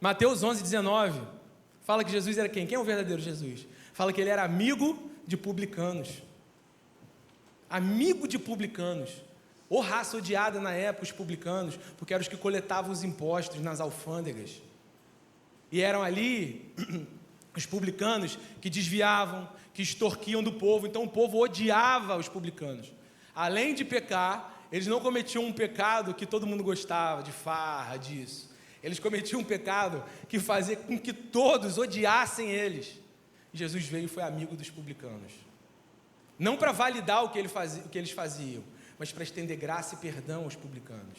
Mateus 11, 19, fala que Jesus era quem? Quem é o verdadeiro Jesus? Fala que ele era amigo de publicanos. Amigo de publicanos. Ou raça odiada na época, os publicanos, porque eram os que coletavam os impostos nas alfândegas. E eram ali os publicanos que desviavam, que extorquiam do povo. Então o povo odiava os publicanos. Além de pecar, eles não cometiam um pecado que todo mundo gostava, de farra, disso. Eles cometiam um pecado que fazia com que todos odiassem eles. E Jesus veio e foi amigo dos publicanos. Não para validar o que eles faziam, mas para estender graça e perdão aos publicanos.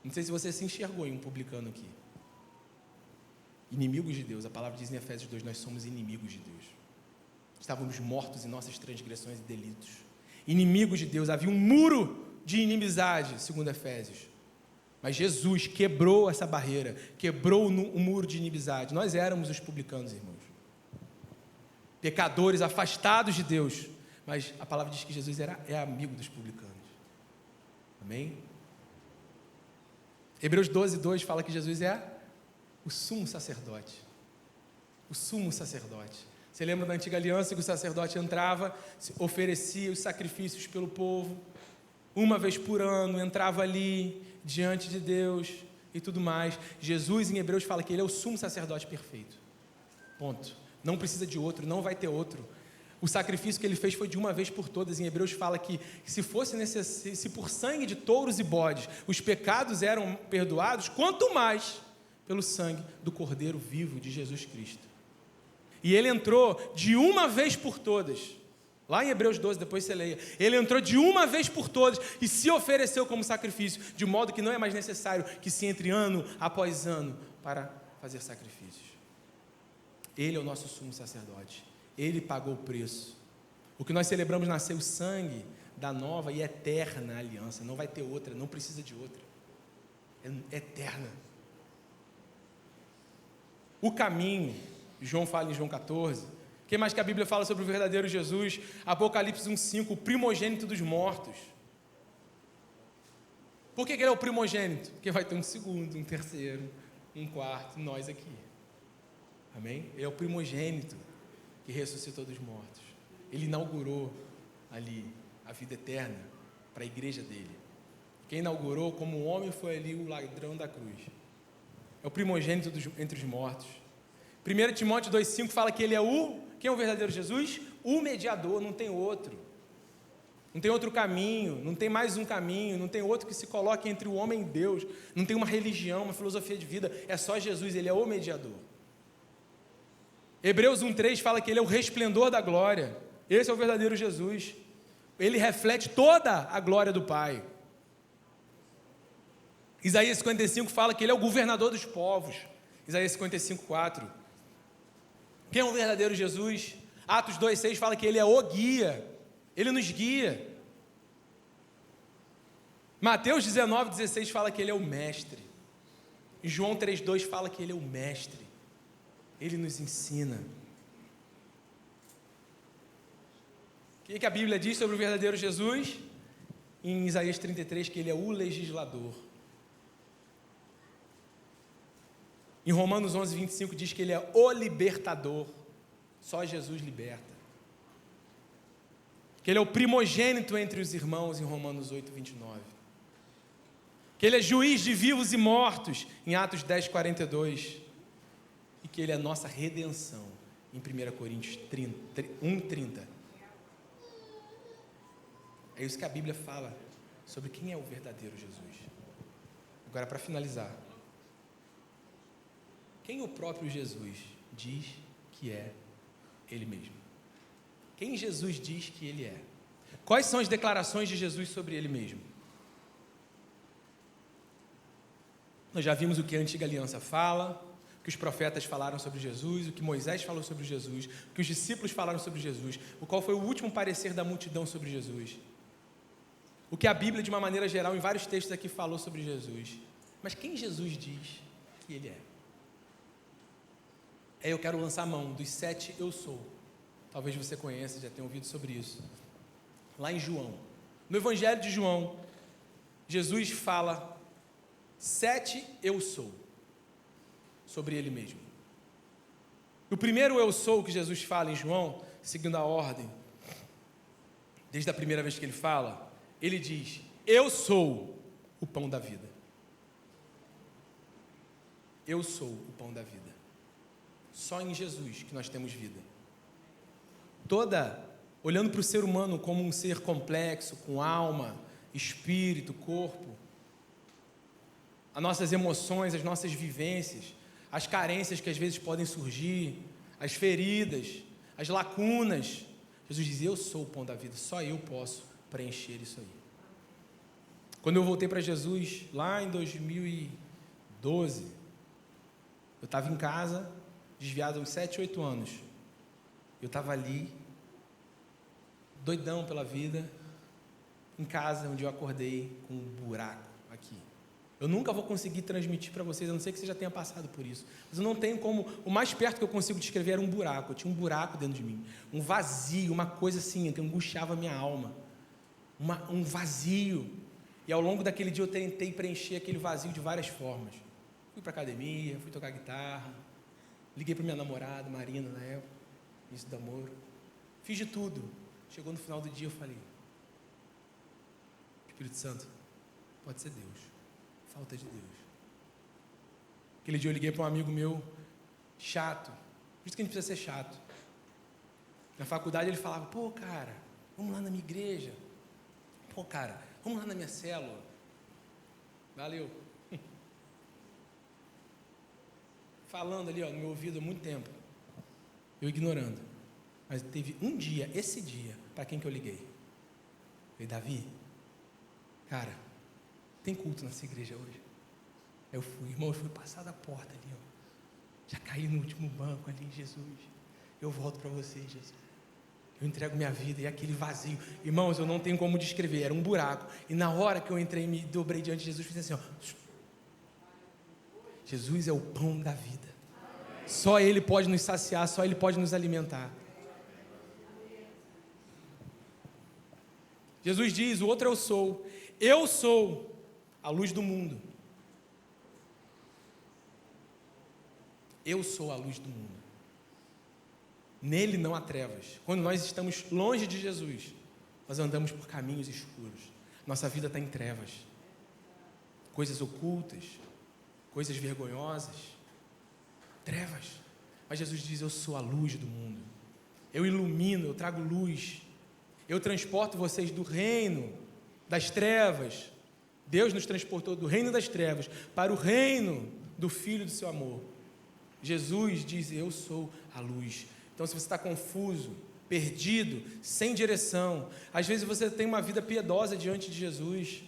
Não sei se você se enxergou em um publicano aqui. Inimigos de Deus, a palavra diz em Efésios 2, nós somos inimigos de Deus. Estávamos mortos em nossas transgressões e delitos. Inimigos de Deus, havia um muro de inimizade, segundo Efésios. Mas Jesus quebrou essa barreira, quebrou o muro de inimizade. Nós éramos os publicanos, irmãos. Pecadores, afastados de Deus. Mas a palavra diz que Jesus é amigo dos publicanos. Amém? Hebreus 12:2 fala que Jesus é o sumo sacerdote. O sumo sacerdote. Você lembra da antiga aliança que o sacerdote entrava, oferecia os sacrifícios pelo povo, uma vez por ano, entrava ali diante de Deus e tudo mais. Jesus em Hebreus fala que ele é o sumo sacerdote perfeito. Ponto. Não precisa de outro, não vai ter outro. O sacrifício que ele fez foi de uma vez por todas. Em Hebreus fala que se por sangue de touros e bodes os pecados eram perdoados, quanto mais pelo sangue do Cordeiro vivo de Jesus Cristo. E ele entrou de uma vez por todas. Lá em Hebreus 12, depois você leia. Ele entrou de uma vez por todas e se ofereceu como sacrifício, de modo que não é mais necessário que se entre ano após ano para fazer sacrifícios. Ele é o nosso sumo sacerdote. Ele pagou o preço. O que nós celebramos nasceu o sangue da nova e eterna aliança. Não vai ter outra, não precisa de outra. É eterna. O caminho, João fala em João 14. O que mais que a Bíblia fala sobre o verdadeiro Jesus? Apocalipse 1:5, o primogênito dos mortos. Por que ele é o primogênito? Porque vai ter um segundo, um terceiro, um quarto, nós aqui. Amém? Ele é o primogênito que ressuscitou dos mortos. Ele inaugurou ali a vida eterna para a igreja dele. Quem inaugurou como homem foi ali o ladrão da cruz. É o primogênito entre os mortos. 1 Timóteo 2,5 fala que ele é quem é o verdadeiro Jesus? O mediador, não tem outro. Não tem outro caminho, não tem mais um caminho, não tem outro que se coloque entre o homem e Deus. Não tem uma religião, uma filosofia de vida, é só Jesus, ele é o mediador. Hebreus 1:3 fala que ele é o resplendor da glória. Esse é o verdadeiro Jesus. Ele reflete toda a glória do Pai. Isaías 55 fala que ele é o governador dos povos. Isaías 55:4. Quem é o verdadeiro Jesus? Atos 2:6 fala que ele é o guia. Ele nos guia. Mateus 19:16 fala que ele é o mestre. E João 3:2 fala que ele é o mestre. Ele nos ensina. O que a Bíblia diz sobre o verdadeiro Jesus? Em Isaías 33, que ele é o legislador. Em Romanos 11:25 diz que ele é o libertador. Só Jesus liberta. Que ele é o primogênito entre os irmãos, em Romanos 8:29. Que ele é juiz de vivos e mortos, em Atos 10:42. E que ele é a nossa redenção, em 1 Coríntios 1:30. É isso que a Bíblia fala sobre quem é o verdadeiro Jesus. Agora, para finalizar, quem o próprio Jesus diz que é Ele mesmo? Quem Jesus diz que Ele é? Quais são as declarações de Jesus sobre Ele mesmo? Nós já vimos o que a antiga aliança fala, o que os profetas falaram sobre Jesus, o que Moisés falou sobre Jesus, o que os discípulos falaram sobre Jesus, qual foi o último parecer da multidão sobre Jesus. O que a Bíblia, de uma maneira geral, em vários textos aqui, falou sobre Jesus. Mas quem Jesus diz que Ele é? Aí eu quero lançar a mão dos 7 eu sou. Talvez você conheça, já tenha ouvido sobre isso. Lá em João. No Evangelho de João, Jesus fala 7 eu sou sobre Ele mesmo. O primeiro eu sou que Jesus fala em João, seguindo a ordem, desde a primeira vez que Ele fala, Ele diz: eu sou o pão da vida. Eu sou o pão da vida. Só em Jesus que nós temos vida. Olhando para o ser humano como um ser complexo, com alma, espírito, corpo, as nossas emoções, as nossas vivências, as carências que às vezes podem surgir, as feridas, as lacunas. Jesus diz: eu sou o pão da vida, só eu posso preencher isso aí. Quando eu voltei para Jesus, lá em 2012, eu estava em casa, desviado há uns 7, 8 anos. Eu estava ali, doidão pela vida, em casa, onde eu acordei com um buraco aqui. Eu nunca vou conseguir transmitir para vocês, a não ser que você já tenha passado por isso. Mas eu não tenho como... O mais perto que eu consigo descrever era um buraco. Eu tinha um buraco dentro de mim. Um vazio, uma coisa assim, que angustiava a minha alma. Um vazio. E ao longo daquele dia eu tentei preencher aquele vazio de várias formas. Fui para academia, fui tocar guitarra, liguei para minha namorada, Marina, na época, início do namoro. Fiz de tudo. Chegou no final do dia, eu falei: Espírito Santo, pode ser Deus, falta de Deus. Aquele dia eu liguei para um amigo meu, chato, por isso que a gente precisa ser chato. Na faculdade ele falava: pô, cara, vamos lá na minha igreja. Pô, cara, vamos lá na minha célula. Valeu. Falando ali, no meu ouvido há muito tempo. Eu ignorando. Mas teve um dia, esse dia, para quem que eu liguei? Eu falei: Davi, cara, tem culto nessa igreja hoje? Eu fui, irmão, eu fui passar da porta ali, já caí no último banco ali, Jesus, eu volto para você, Jesus, eu entrego minha vida, e aquele vazio, irmãos, eu não tenho como descrever, era um buraco, e na hora que eu entrei e me dobrei diante de Jesus, fiz assim, Jesus é o pão da vida, só Ele pode nos saciar, só Ele pode nos alimentar. Jesus diz: o outro eu sou a luz do mundo. Eu sou a luz do mundo. Nele não há trevas. Quando nós estamos longe de Jesus, nós andamos por caminhos escuros. Nossa vida está em trevas. Coisas ocultas, coisas vergonhosas. Trevas. Mas Jesus diz: eu sou a luz do mundo. Eu ilumino, eu trago luz. Eu transporto vocês do reino das trevas. Deus nos transportou do reino das trevas para o reino do Filho do seu amor. Jesus diz: eu sou a luz. Então, se você está confuso, perdido, sem direção, às vezes você tem uma vida piedosa diante de Jesus,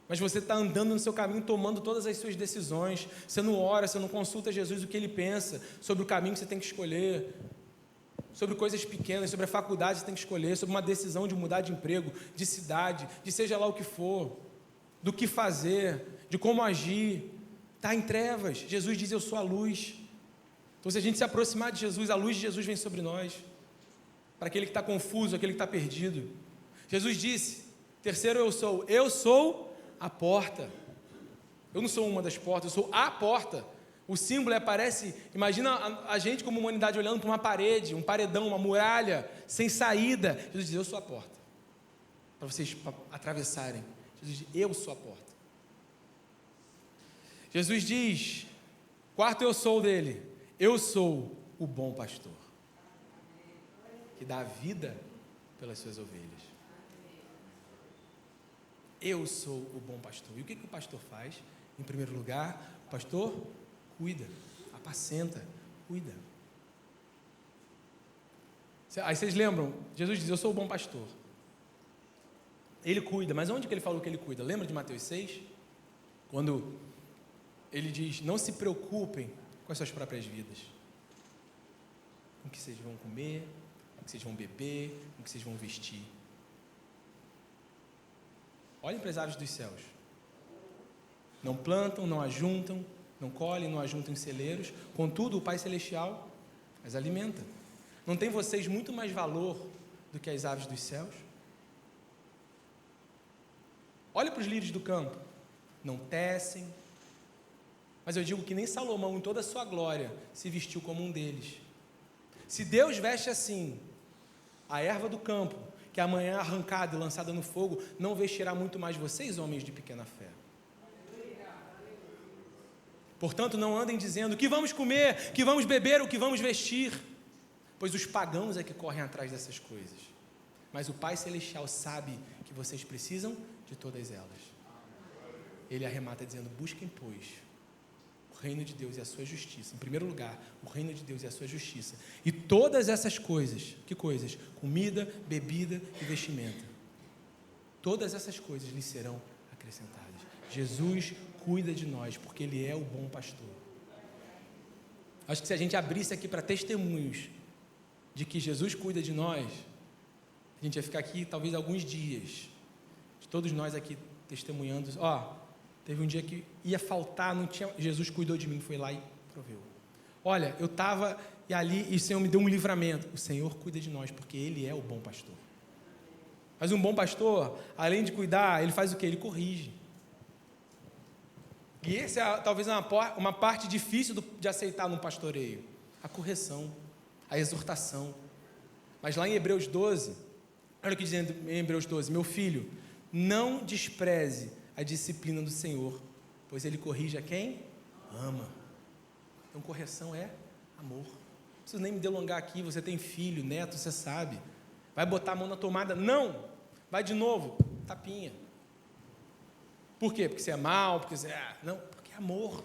mas você está andando no seu caminho, tomando todas as suas decisões, você não ora, você não consulta Jesus o que Ele pensa sobre o caminho que você tem que escolher, sobre coisas pequenas, sobre a faculdade que você tem que escolher, sobre uma decisão de mudar de emprego, de cidade, de seja lá o que for, do que fazer, de como agir. Está em trevas. Jesus diz: eu sou a luz. Então, se a gente se aproximar de Jesus, a luz de Jesus vem sobre nós. Para aquele que está confuso, aquele que está perdido. Jesus disse: terceiro eu sou a porta. Eu não sou uma das portas, eu sou a porta. O símbolo parece, imagina a gente como humanidade olhando para uma parede, um paredão, uma muralha, sem saída. Jesus diz: eu sou a porta. Para vocês atravessarem. Jesus diz: eu sou a porta. Jesus diz, quarto eu sou dele: eu sou o bom pastor, que dá a vida pelas suas ovelhas. Eu sou o bom pastor. E o que o pastor faz? Em primeiro lugar, o pastor cuida, apacenta, cuida. Aí vocês lembram, Jesus diz: eu sou o bom pastor. Ele cuida, mas onde que ele falou que ele cuida? Lembra de Mateus 6? Quando ele diz: não se preocupem com as suas próprias vidas, com o que vocês vão comer, com o que vocês vão beber, com o que vocês vão vestir. Olhem para as aves dos céus. Não plantam, não ajuntam, não colhem, não ajuntam em celeiros, contudo o Pai Celestial as alimenta. Não tem vocês muito mais valor do que as aves dos céus? Olha para os lírios do campo, não tecem, mas eu digo que nem Salomão, em toda a sua glória, se vestiu como um deles. Se Deus veste assim a erva do campo, que amanhã é arrancada e lançada no fogo, não vestirá muito mais vocês, homens de pequena fé. Portanto, não andem dizendo: o que vamos comer, que vamos beber, o que vamos vestir, pois os pagãos é que correm atrás dessas coisas. Mas o Pai Celestial sabe que vocês precisam de todas elas. Ele arremata dizendo: busquem, pois, o reino de Deus e a sua justiça. Em primeiro lugar, o reino de Deus e a sua justiça. E todas essas coisas, que coisas? Comida, bebida e vestimenta. Todas essas coisas lhes serão acrescentadas. Jesus cuida de nós, porque Ele é o bom pastor. Acho que se a gente abrisse aqui para testemunhos de que Jesus cuida de nós, a gente ia ficar aqui talvez alguns dias, de todos nós aqui testemunhando. Teve um dia que ia faltar, não tinha, Jesus cuidou de mim, foi lá e proveu. Olha, eu estava ali e o Senhor me deu um livramento. O Senhor cuida de nós, porque Ele é o bom pastor. Mas um bom pastor, além de cuidar, ele faz o quê? Ele corrige. E essa é talvez uma parte difícil de aceitar num pastoreio. A correção, a exortação. Mas lá em Hebreus 12, olha o que diz em Hebreus 12: meu filho, não despreze a disciplina do Senhor, pois Ele corrige a quem ama. Então correção é amor. Não preciso nem me delongar aqui, você tem filho, neto, você sabe. Vai botar a mão na tomada? Não! Vai de novo, tapinha. Por quê? Porque você é mal, porque você é... Não, porque é amor.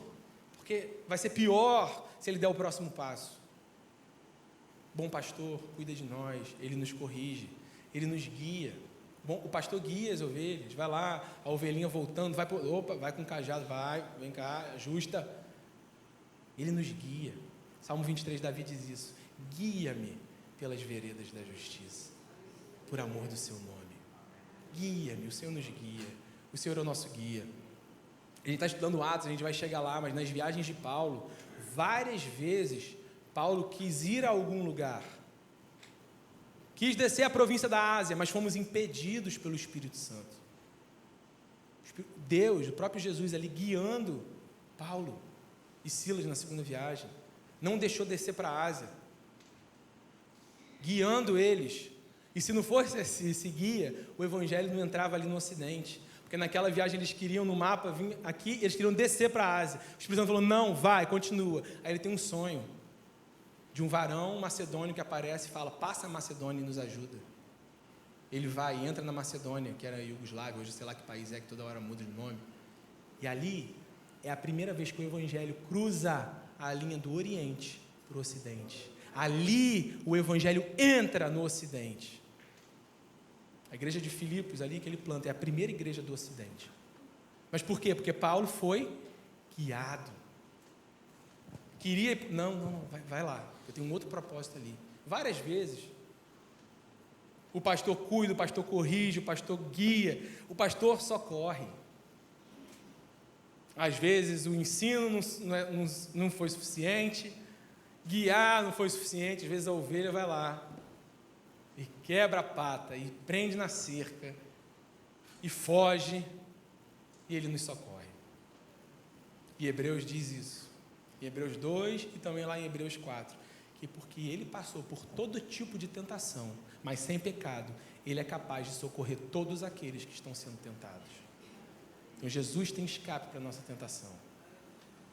Porque vai ser pior se ele der o próximo passo. Bom pastor cuida de nós, ele nos corrige, ele nos guia. Bom, o pastor guia as ovelhas, vai lá, a ovelhinha voltando, vai com o cajado, vem cá, ajusta. Ele nos guia. Salmo 23, Davi diz isso: guia-me pelas veredas da justiça, por amor do seu nome. Guia-me, o Senhor nos guia, o Senhor é o nosso guia. A gente está estudando Atos, a gente vai chegar lá, mas nas viagens de Paulo, várias vezes, Paulo quis ir a algum lugar, quis descer a província da Ásia, mas fomos impedidos pelo Espírito Santo. Deus, o próprio Jesus ali guiando Paulo e Silas na segunda viagem, não deixou descer para a Ásia, guiando eles. E se não fosse esse guia, o evangelho não entrava ali no Ocidente, porque naquela viagem eles queriam no mapa vir aqui, eles queriam descer para a Ásia. O Espírito Santo falou: não, vai, continua. Aí ele tem um sonho de um varão macedônio que aparece e fala: passa a Macedônia e nos ajuda. Ele vai e entra na Macedônia, que era a Iugoslávia, hoje sei lá que país é, que toda hora muda de nome. E ali é a primeira vez que o evangelho cruza a linha do Oriente para o Ocidente. Ali o evangelho entra no Ocidente. A igreja de Filipos ali que ele planta é a primeira igreja do Ocidente. Mas por quê? Porque Paulo foi guiado. Queria, não, vai lá, eu tenho um outro propósito ali. Várias vezes o pastor cuida, o pastor corrige, o pastor guia, o pastor socorre. Às vezes o ensino não foi suficiente, guiar não foi suficiente, às vezes a ovelha vai lá e quebra a pata, e prende na cerca, e foge, e ele nos socorre. E Hebreus diz isso, em Hebreus 2 e também lá em Hebreus 4, que porque ele passou por todo tipo de tentação, mas sem pecado, ele é capaz de socorrer todos aqueles que estão sendo tentados. Então Jesus tem escape para a nossa tentação.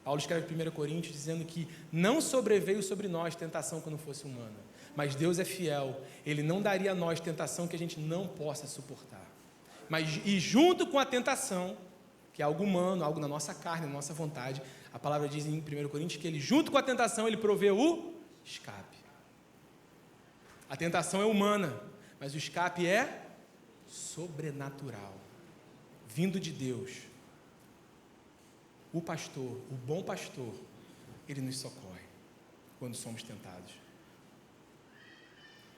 Paulo escreve em 1 Coríntios dizendo que não sobreveio sobre nós tentação que não fosse humana, mas Deus é fiel, Ele não daria a nós tentação que a gente não possa suportar. E junto com a tentação, que é algo humano, algo na nossa carne, na nossa vontade, a palavra diz em 1 Coríntios que Ele, junto com a tentação, Ele provê o escape. A tentação é humana, mas o escape é sobrenatural, vindo de Deus. O pastor, o bom pastor, ele nos socorre quando somos tentados.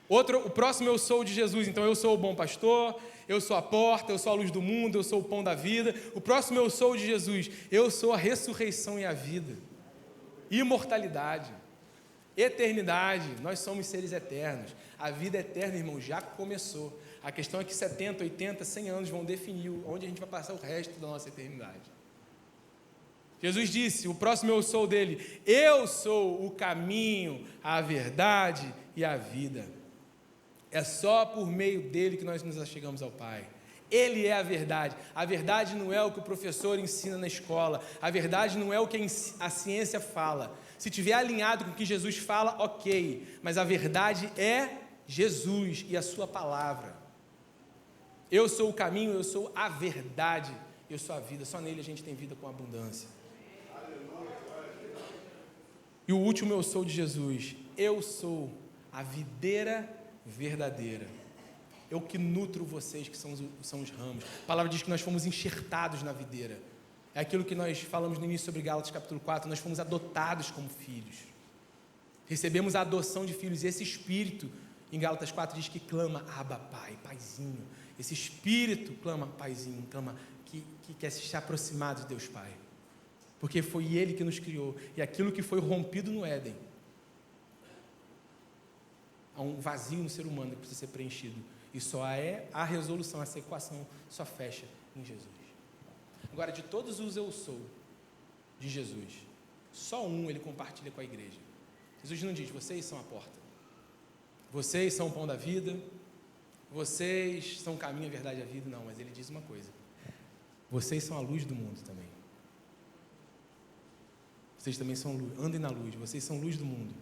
O próximo eu sou de Jesus, então eu sou o bom pastor, eu sou a porta, eu sou a luz do mundo, eu sou o pão da vida. O próximo eu sou de Jesus, eu sou a ressurreição e a vida, imortalidade, eternidade, nós somos seres eternos. A vida eterna, irmão, já começou. A questão é que 70, 80, 100 anos vão definir onde a gente vai passar o resto da nossa eternidade. Jesus disse, o próximo eu sou dele: eu sou o caminho, a verdade e a vida. É só por meio dele que nós nos achegamos ao Pai. Ele é a verdade. A verdade não é o que o professor ensina na escola. A verdade não é o que a ciência fala. Se tiver alinhado com o que Jesus fala, ok. Mas a verdade é Jesus e a sua palavra. Eu sou o caminho, eu sou a verdade, eu sou a vida. Só nele a gente tem vida com abundância. E o último eu sou de Jesus. Eu sou a videira verdadeira. Eu que nutro vocês que são os ramos. A palavra diz que nós fomos enxertados na videira. É aquilo que nós falamos no início sobre Gálatas capítulo 4, nós fomos adotados como filhos. Recebemos a adoção de filhos, e esse Espírito, em Gálatas 4, diz que clama: Abba, Pai, Paizinho. Esse Espírito clama: Paizinho, clama, que quer se aproximar de Deus Pai. Porque foi Ele que nos criou, e aquilo que foi rompido no Éden, há um vazio no ser humano que precisa ser preenchido. E só é a resolução, essa equação só fecha em Jesus. Agora, de todos os eu sou de Jesus, só um ele compartilha com a igreja. Jesus não diz, vocês são a porta, vocês são o pão da vida, vocês são o caminho, a verdade e a vida. Não, mas ele diz uma coisa: vocês são a luz do mundo também. Vocês também são luz, andem na luz, vocês são luz do mundo.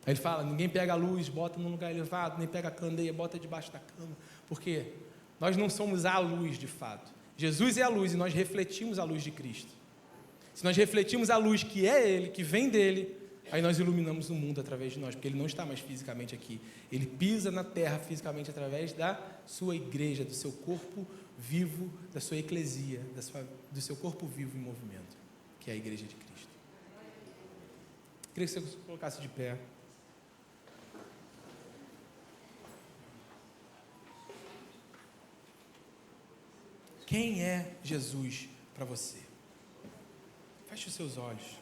Aí ele fala, ninguém pega a luz, bota num lugar elevado, nem pega a candeia, bota debaixo da cama. Por quê? Nós não somos a luz de fato. Jesus é a luz e nós refletimos a luz de Cristo. Se nós refletimos a luz que é Ele, que vem dEle, aí nós iluminamos o mundo através de nós, porque Ele não está mais fisicamente aqui. Ele pisa na terra fisicamente através da sua igreja, do seu corpo vivo, da sua eclesia, do seu corpo vivo em movimento, que é a igreja de Cristo. Queria que você colocasse de pé. Quem é Jesus para você? Feche os seus olhos.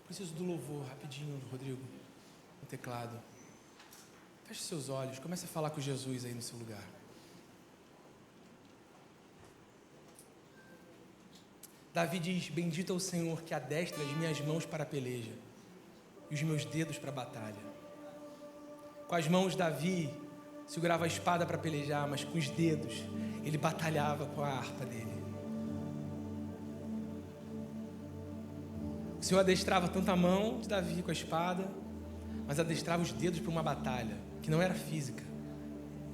Preciso do louvor, rapidinho, Rodrigo, no teclado. Feche os seus olhos, comece a falar com Jesus aí no seu lugar. Davi diz, bendito é o Senhor que adestra as minhas mãos para a peleja e os meus dedos para a batalha. Com as mãos, Davi segurava a espada para pelejar, mas com os dedos, ele batalhava com a harpa dele. O Senhor adestrava tanto a mão de Davi com a espada, mas adestrava os dedos para uma batalha, que não era física,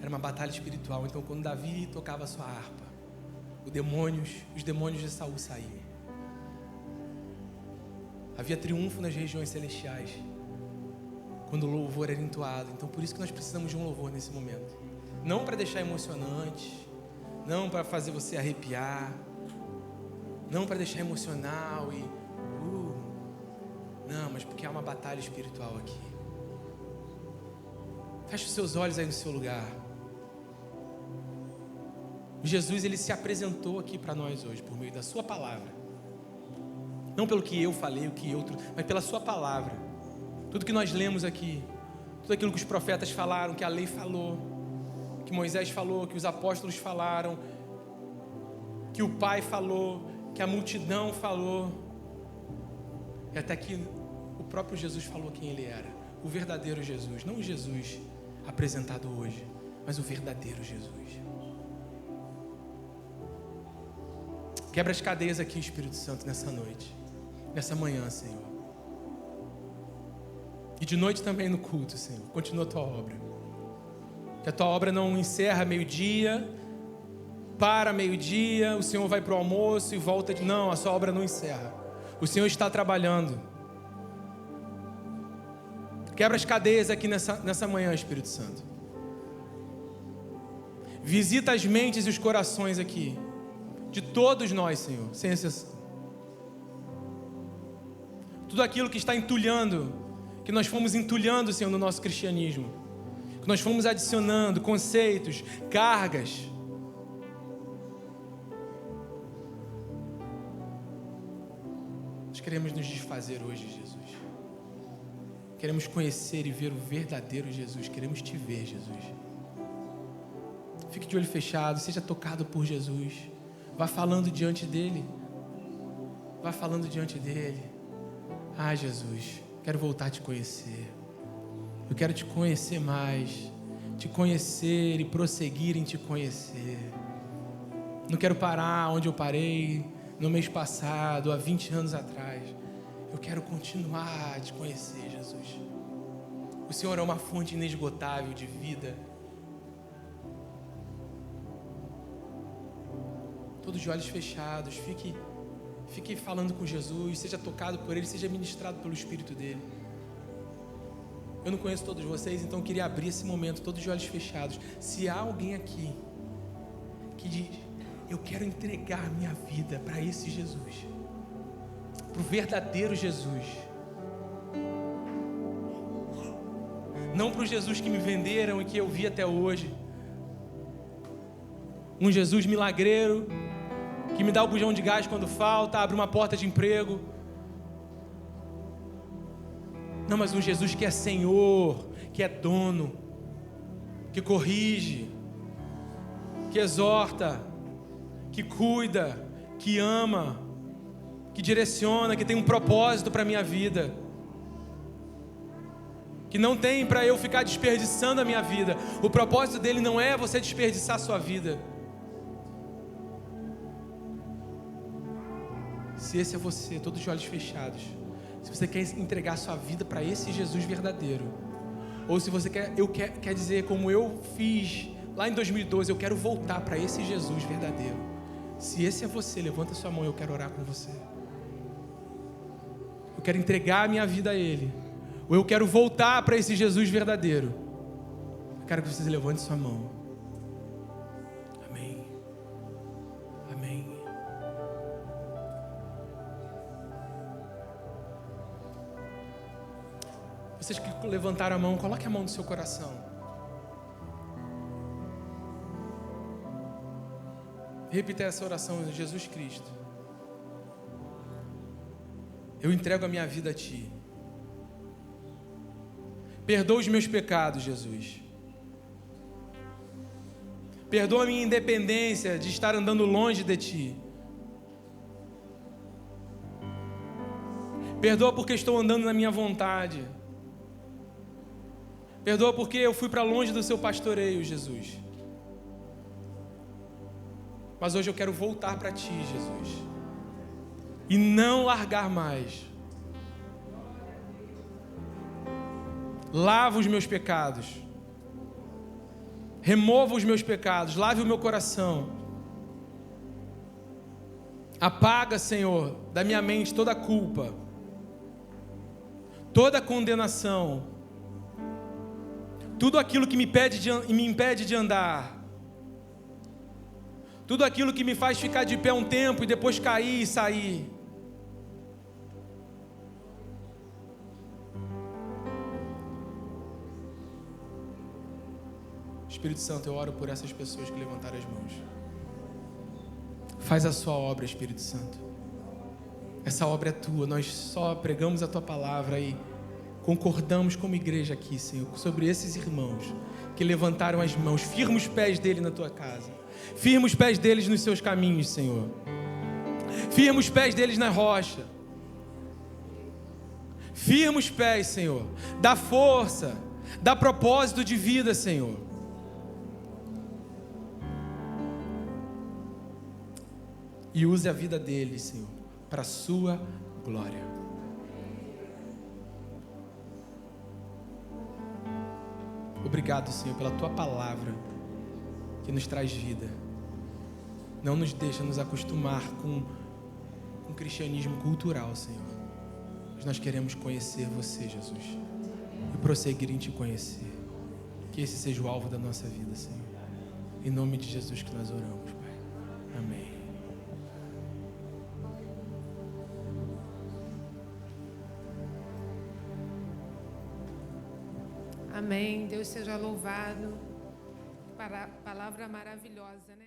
era uma batalha espiritual. Então, quando Davi tocava a sua harpa, os demônios de Saul saíam. Havia triunfo nas regiões celestiais, quando o louvor era entoado. Então por isso que nós precisamos de um louvor nesse momento. Não para deixar emocionante, não para fazer você arrepiar, não para deixar emocional e não, mas porque há uma batalha espiritual aqui. Feche os seus olhos aí no seu lugar. Jesus, ele se apresentou aqui para nós hoje por meio da sua palavra. Não pelo que eu falei, o que outro, mas pela sua palavra. Tudo que nós lemos aqui, tudo aquilo que os profetas falaram, que a lei falou, que Moisés falou, que os apóstolos falaram, que o Pai falou, que a multidão falou, e até que o próprio Jesus falou quem ele era, o verdadeiro Jesus, não o Jesus apresentado hoje, mas o verdadeiro Jesus. Quebra as cadeias aqui, Espírito Santo, nessa noite, nessa manhã, Senhor. E de noite também no culto, Senhor. Continua a tua obra. Que a tua obra não encerra meio-dia, para meio-dia, o Senhor vai para o almoço e volta. Não, a sua obra não encerra. O Senhor está trabalhando. Quebra as cadeias aqui nessa manhã, Espírito Santo. Visita as mentes e os corações aqui, de todos nós, Senhor, sem exceção. Tudo aquilo que está entulhando, que nós fomos entulhando, Senhor, no nosso cristianismo, que nós fomos adicionando conceitos, cargas. Nós queremos nos desfazer hoje, Jesus. Queremos conhecer e ver o verdadeiro Jesus. Queremos te ver, Jesus. Fique de olho fechado, seja tocado por Jesus. Vá falando diante dele. Vá falando diante dele. Ah, Jesus, quero voltar a te conhecer. Eu quero te conhecer mais. Te conhecer e prosseguir em te conhecer. Não quero parar onde eu parei no mês passado, há 20 anos atrás. Eu quero continuar a te conhecer, Jesus. O Senhor é uma fonte inesgotável de vida. Todos de olhos fechados, fique falando com Jesus, seja tocado por Ele, seja ministrado pelo Espírito dEle. Eu não conheço todos vocês, então eu queria abrir esse momento, todos de olhos fechados. Se há alguém aqui que diz, eu quero entregar minha vida para esse Jesus, para o verdadeiro Jesus, não para o Jesus que me venderam e que eu vi até hoje, um Jesus milagreiro, que me dá o bujão de gás quando falta, abre uma porta de emprego. Não, mas um Jesus que é Senhor, que é dono, que corrige, que exorta, que cuida, que ama, que direciona, que tem um propósito para a minha vida, que não tem para eu ficar desperdiçando a minha vida. O propósito dele não é você desperdiçar a sua vida. Se esse é você, todos os olhos fechados, se você quer entregar a sua vida para esse Jesus verdadeiro, ou se você quer dizer como eu fiz lá em 2012, eu quero voltar para esse Jesus verdadeiro. Se esse é você, levanta sua mão, eu quero orar com você. Eu quero entregar a minha vida a Ele, ou eu quero voltar para esse Jesus verdadeiro. Eu quero que você levante sua mão. Amém. Amém. Vocês que levantaram a mão, coloque a mão no seu coração. Repita essa oração: Jesus Cristo, eu entrego a minha vida a Ti. Perdoa os meus pecados, Jesus. Perdoa a minha independência de estar andando longe de Ti. Perdoa porque estou andando na minha vontade. Perdoa porque eu fui para longe do Seu pastoreio, Jesus. Mas hoje eu quero voltar para Ti, Jesus, e não largar mais. Lava os meus pecados, remova os meus pecados, lave o meu coração. Apaga, Senhor, da minha mente toda a culpa, toda a condenação, tudo aquilo que me impede de andar, tudo aquilo que me faz ficar de pé um tempo e depois cair e sair. Espírito Santo, eu oro por essas pessoas que levantaram as mãos. Faz a sua obra, Espírito Santo. Essa obra é tua, nós só pregamos a tua palavra e concordamos como igreja aqui, Senhor, sobre esses irmãos que levantaram as mãos. Firma os pés dele na tua casa. Firma os pés deles nos seus caminhos, Senhor. Firma os pés deles na rocha. Firma os pés, Senhor. Dá força, dá propósito de vida, Senhor. E use a vida deles, Senhor, para a sua glória. Obrigado, Senhor, pela tua palavra que nos traz vida. Não nos deixa nos acostumar com um cristianismo cultural, Senhor. Mas nós queremos conhecer você, Jesus, e prosseguir em te conhecer. Que esse seja o alvo da nossa vida, Senhor. Em nome de Jesus que nós oramos, Pai. Amém. Amém. Deus seja louvado. Palavra maravilhosa, né?